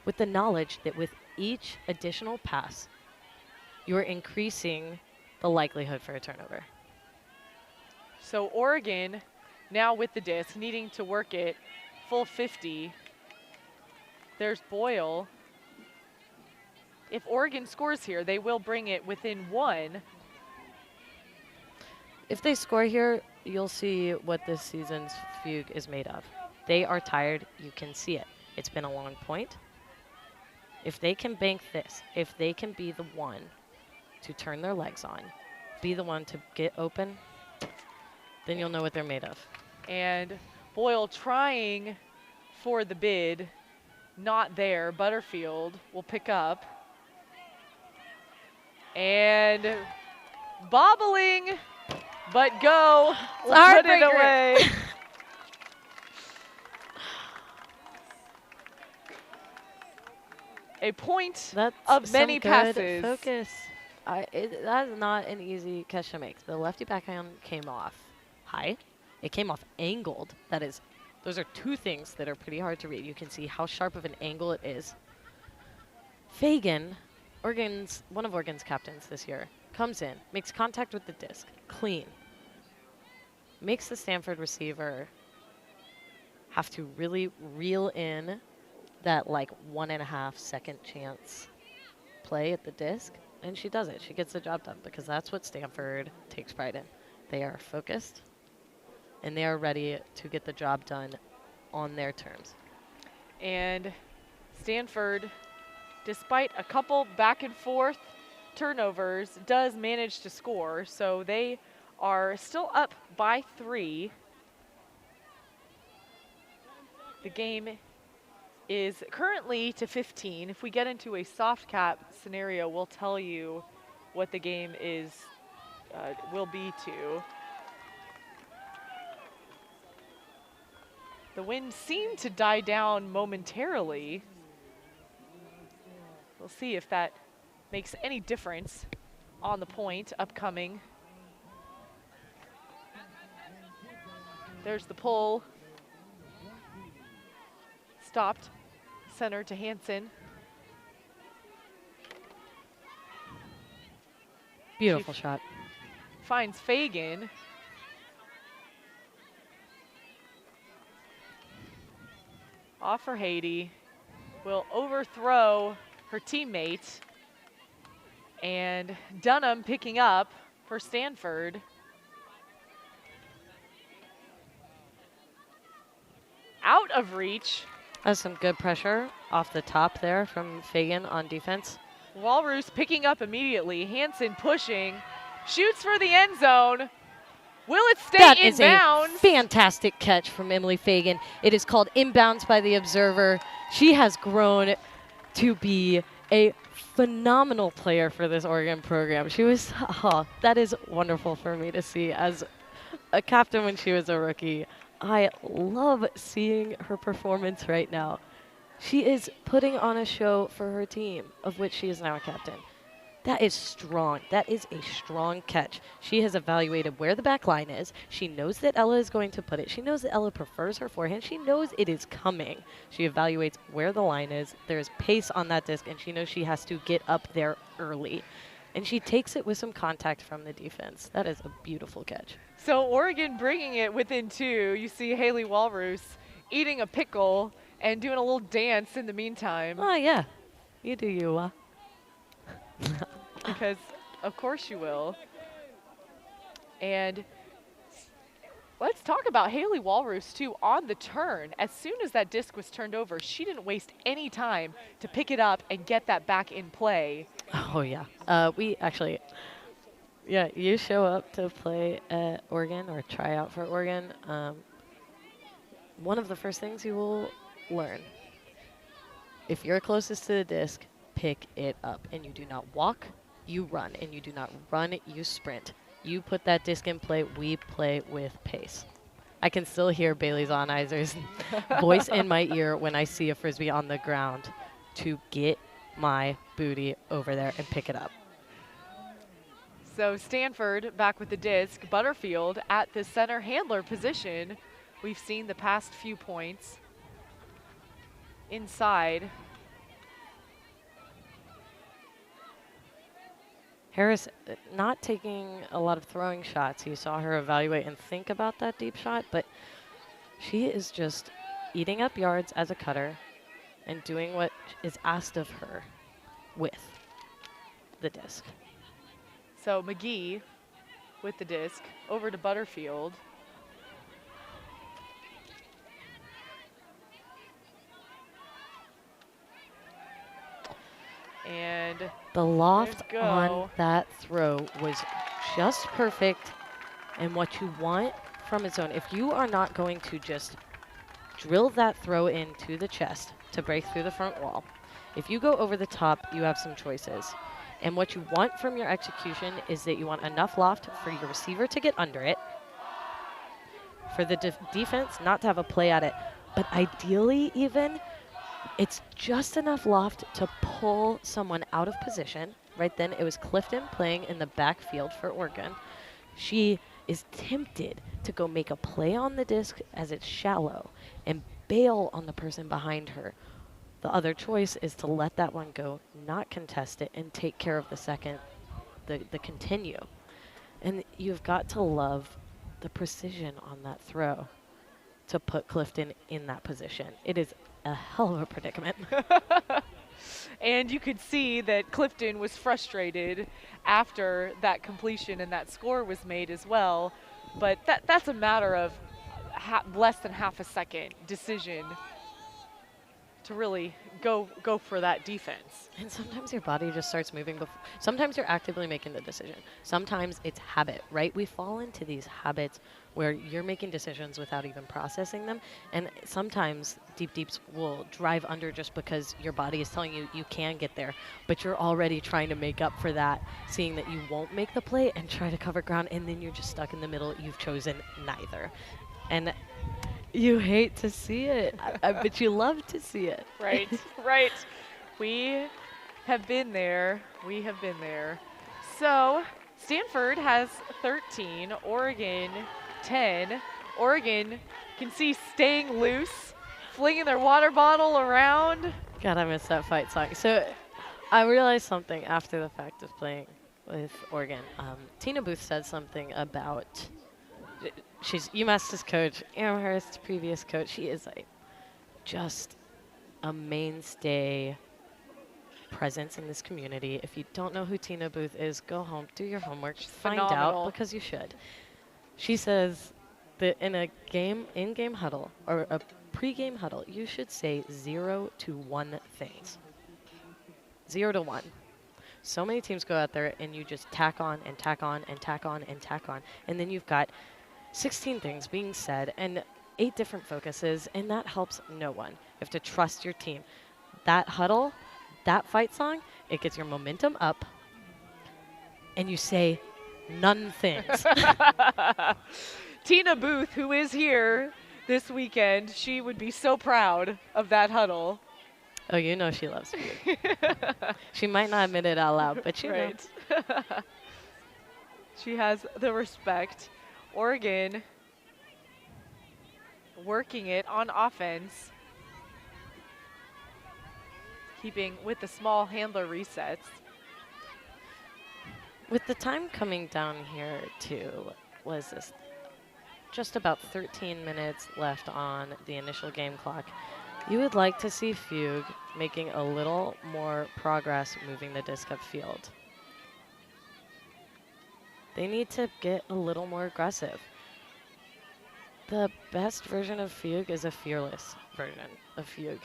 with the knowledge that with each additional pass, you're increasing the likelihood for a turnover. So Oregon, now with the disc, needing to work it full 50. There's Boyle. If Oregon scores here, they will bring it within 1. If they score here, you'll see what this season's Fugue is made of. They are tired. You can see it. It's been a long point. If they can bank this, if they can be the one to turn their legs on, be the one to get open, then you'll know what they're made of. And Boyle trying for the bid, not there. Butterfield will pick up. And bobbling, but go. We'll put it away. A point of many passes. Focus. That is not an easy catch to make. The lefty backhand came off high. It came off angled. Those are two things that are pretty hard to read. You can see how sharp of an angle it is. Fagan, one of Oregon's captains this year, comes in, makes contact with the disc, clean. Makes the Stanford receiver have to really reel in that 1.5 second chance play at the disc, and she does it. She gets the job done because that's what Stanford takes pride in. They are focused, and they are ready to get the job done on their terms. And Stanford, despite a couple back and forth turnovers, does manage to score, so they are still up by 3. The game is currently to 15. If we get into a soft cap scenario, we'll tell you what the game will be to. The wind seemed to die down momentarily. We'll see if that makes any difference on the point upcoming. There's the pull. Stopped. Center to Hansen. Beautiful shot. Finds Fagan. Off for Haiti. Will overthrow her teammate. And Dunham picking up for Stanford. Out of reach. That's some good pressure off the top there from Fagan on defense. Walrus picking up immediately. Hansen pushing. Shoots for the end zone. Will it stay that in is bounds? A fantastic catch from Emily Fagan. It is called inbounds by the observer. She has grown to be a phenomenal player for this Oregon program. She was, that is wonderful for me to see as a captain when she was a rookie. I love seeing her performance right now. She is putting on a show for her team, of which she is now a captain. That is strong. That is a strong catch. She has evaluated where the back line is. She knows that Ella is going to put it. She knows that Ella prefers her forehand. She knows it is coming. She evaluates where the line is. There is pace on that disc, and she knows she has to get up there early. And she takes it with some contact from the defense. That is a beautiful catch. So Oregon bringing it within 2. You see Haley Walrus eating a pickle and doing a little dance in the meantime. Oh, yeah. You do you. Because of course you will. And let's talk about Haley Walrus, too, on the turn. As soon as that disc was turned over, she didn't waste any time to pick it up and get that back in play. Oh, yeah. We actually, yeah, you show up to play at Oregon or try out for Oregon. One of the first things you will learn, if you're closest to the disc, pick it up. And you do not walk, you run. And you do not run, you sprint. You put that disc in play, we play with pace. I can still hear Bailey Zonheiser's voice in my ear when I see a Frisbee on the ground to get my booty over there and pick it up. So Stanford back with the disc. Butterfield at the center handler position. We've seen the past few points. Inside. Harris not taking a lot of throwing shots. You saw her evaluate and think about that deep shot, but she is just eating up yards as a cutter and doing what is asked of her with the disc. So McGee with the disc over to Butterfield. And the loft go. on that throw was just perfect and what you want from a zone. If you are not going to just drill that throw into the chest to break through the front wall, if you go over the top, you have some choices. And what you want from your execution is that you want enough loft for your receiver to get under it, for the defense not to have a play at it, but ideally even, it's just enough loft to pull someone out of position. Right then, it was Clifton playing in the backfield for Oregon. She is tempted to go make a play on the disc as it's shallow and bail on the person behind her. The other choice is to let that one go, not contest it, and take care of the second, the continue. And you've got to love the precision on that throw to put Clifton in that position. It is a hell of a predicament. And you could see that Clifton was frustrated after that completion and that score was made as well. But that's a matter of less than half a second decision to really go for that defense. And sometimes your body just starts moving. Sometimes you're actively making the decision. Sometimes it's habit, right? We fall into these habits where you're making decisions without even processing them. And sometimes deep deeps will drive under just because your body is telling you you can get there, but you're already trying to make up for that, seeing that you won't make the play and try to cover ground, and then you're just stuck in the middle. You've chosen neither. And you hate to see it, but you love to see it. Right, right. We have been there. We have been there. So Stanford has 13, Oregon 10. Oregon can see staying loose, flinging their water bottle around. God, I miss that fight song. So I realized something after the fact of playing with Oregon. Tina Booth said something about, she's UMass's coach, Amherst's previous coach. She is just a mainstay presence in this community. If you don't know who Tina Booth is, go home, do your homework, find phenomenal. out, because you should. She says that in a in-game huddle or a pre-game huddle, you should say 0 to 1 things. 0 to 1. So many teams go out there and you just tack on and tack on and tack on and tack on, and then you've got 16 things being said and 8 different focuses, and that helps no one. You have to trust your team. That huddle, that fight song, it gets your momentum up, and you say none things. Tina Booth, who is here this weekend, she would be so proud of that huddle. Oh, you know she loves you. She might not admit it out loud, but you know. She has the respect. Oregon working it on offense, keeping with the small handler resets. With the time coming down here to, what is this, just about 13 minutes left on the initial game clock, you would like to see Fugue making a little more progress moving the disc upfield. They need to get a little more aggressive. The best version of Fugue is a fearless version of Fugue.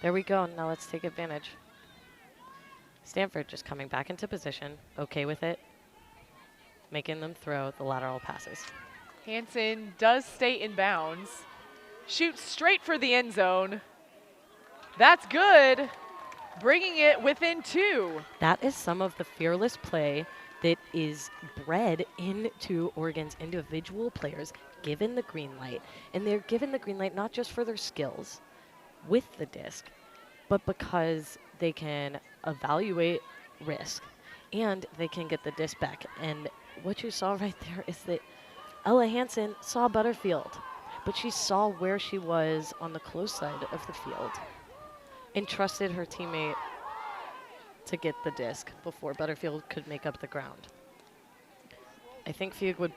There we go. Now let's take advantage. Stanford just coming back into position, okay with it, making them throw the lateral passes. Hansen does stay in bounds, shoots straight for the end zone. That's good, bringing it within 2. That is some of the fearless play that is bred into Oregon's individual players, given the green light. And they're given the green light not just for their skills with the disc, but because they can evaluate risk and they can get the disc back. And what you saw right there is that Ella Hansen saw Butterfield, but she saw where she was on the close side of the field and trusted her teammate to get the disc before Butterfield could make up the ground. I think Fugue would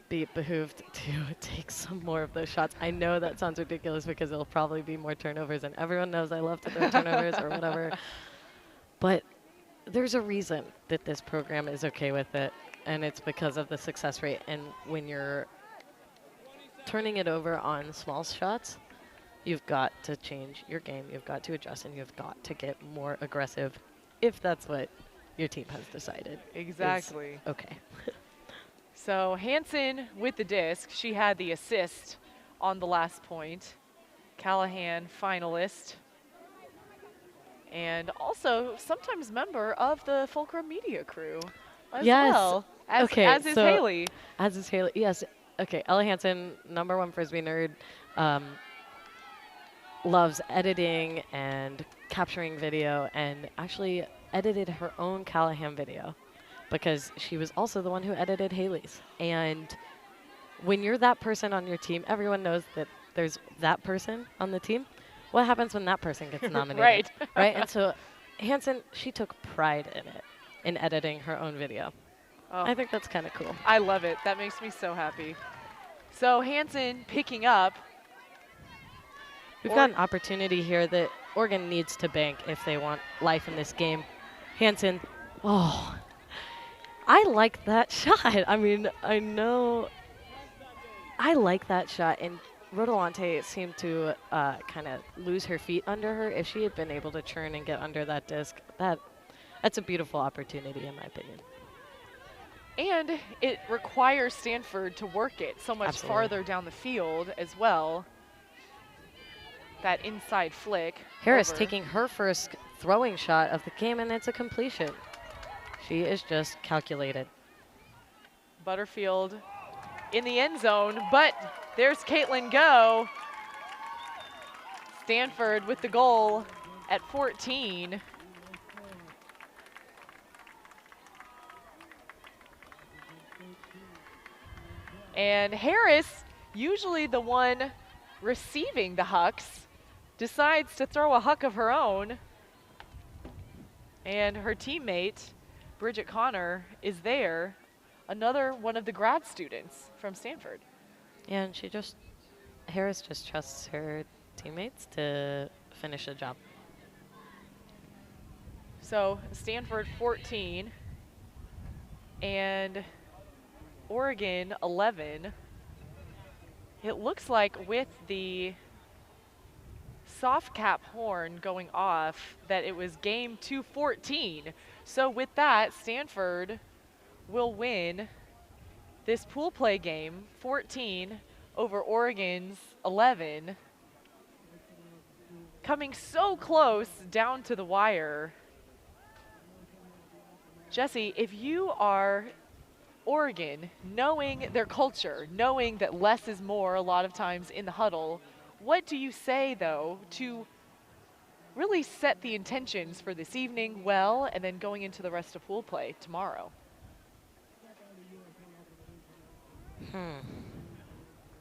be behooved to take some more of those shots. I know that sounds ridiculous because it'll probably be more turnovers, and everyone knows I love to throw turnovers or whatever. But there's a reason that this program is okay with it, and it's because of the success rate. And when you're turning it over on small shots, you've got to change your game. You've got to adjust, and you've got to get more aggressive if that's what your team has decided. Exactly. Okay. So Hansen with the disc. She had the assist on the last point. Callahan finalist. And also sometimes member of the Fulcrum Media crew as Yes. well. As, Okay, as is so- Haley. As is Haley. Yes. Okay. Ella Hansen, #1 Frisbee nerd, loves editing and capturing video, and actually edited her own Callahan video because she was also the one who edited Haley's. And when you're that person on your team, everyone knows that there's that person on the team. What happens when that person gets nominated? Right. Right. And so Hansen, she took pride in it, in editing her own video. Oh, I think that's kind of cool. I love it. That makes me so happy. So Hansen picking up. We've got an opportunity here that Oregon needs to bank if they want life in this game. Hansen, oh, I like that shot. I mean, I know I like that shot, and Rodolante seemed to kind of lose her feet under her. If she had been able to churn and get under that disc, that's a beautiful opportunity in my opinion. And it requires Stanford to work it so much Absolutely. farther down the field as well. That inside flick. Harris over. taking her first throwing shot of the game, and it's a completion. She is just calculated. Butterfield in the end zone, but there's Caitlin Go. Stanford with the goal at 14. And Harris, usually the one receiving the hucks, decides to throw a huck of her own. And her teammate, Bridget Connor, is there. Another one of the grad students from Stanford. Yeah, and Harris just trusts her teammates to finish the job. So Stanford 14 and Oregon 11. It looks like with the soft cap horn going off that it was game 214. So with that, Stanford will win this pool play game 14 over Oregon's 11. Coming so close down to the wire. Jesse, if you are Oregon, knowing their culture, knowing that less is more a lot of times in the huddle, what do you say, though, to really set the intentions for this evening well and then going into the rest of pool play tomorrow?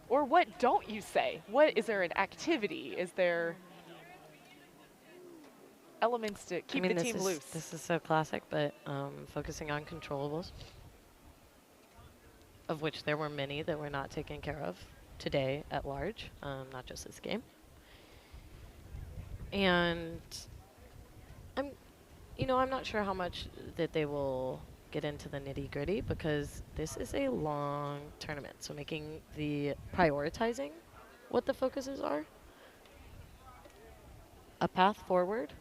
Or what don't you say? Is there an activity? Is there elements to keep the team loose? This is so classic, but focusing on controllables, of which there were many that were not taken care of today at large, not just this game. And I'm not sure how much that they will get into the nitty-gritty because this is a long tournament. So prioritizing what the focuses are. A path forward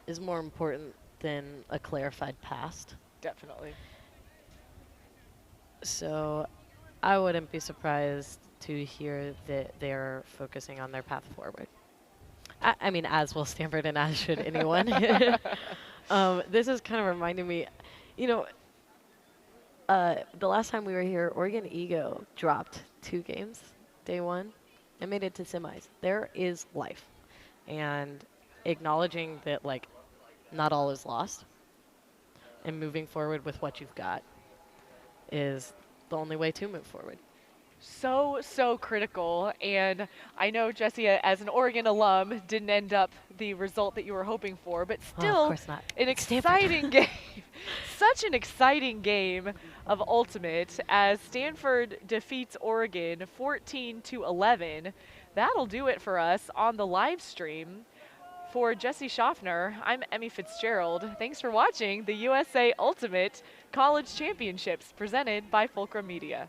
is more important than a clarified past. Definitely. So I wouldn't be surprised to hear that they're focusing on their path forward. I mean, as will Stanford and as should anyone. This is kind of reminding me, the last time we were here, Oregon Ego dropped 2 games, day 1, and made it to semis. There is life. And acknowledging that, not all is lost. and moving forward with what you've got is the only way to move forward. So critical. And I know, Jesse, as an Oregon alum, didn't end up the result that you were hoping for, but Oh, of still course not. an It's Stanford. exciting game. Such an exciting game of Ultimate as Stanford defeats Oregon 14-11. That'll do it for us on the live stream. For Jesse Schaffner, I'm Emmy Fitzgerald. Thanks for watching the USA Ultimate College Championships presented by Fulcrum Media.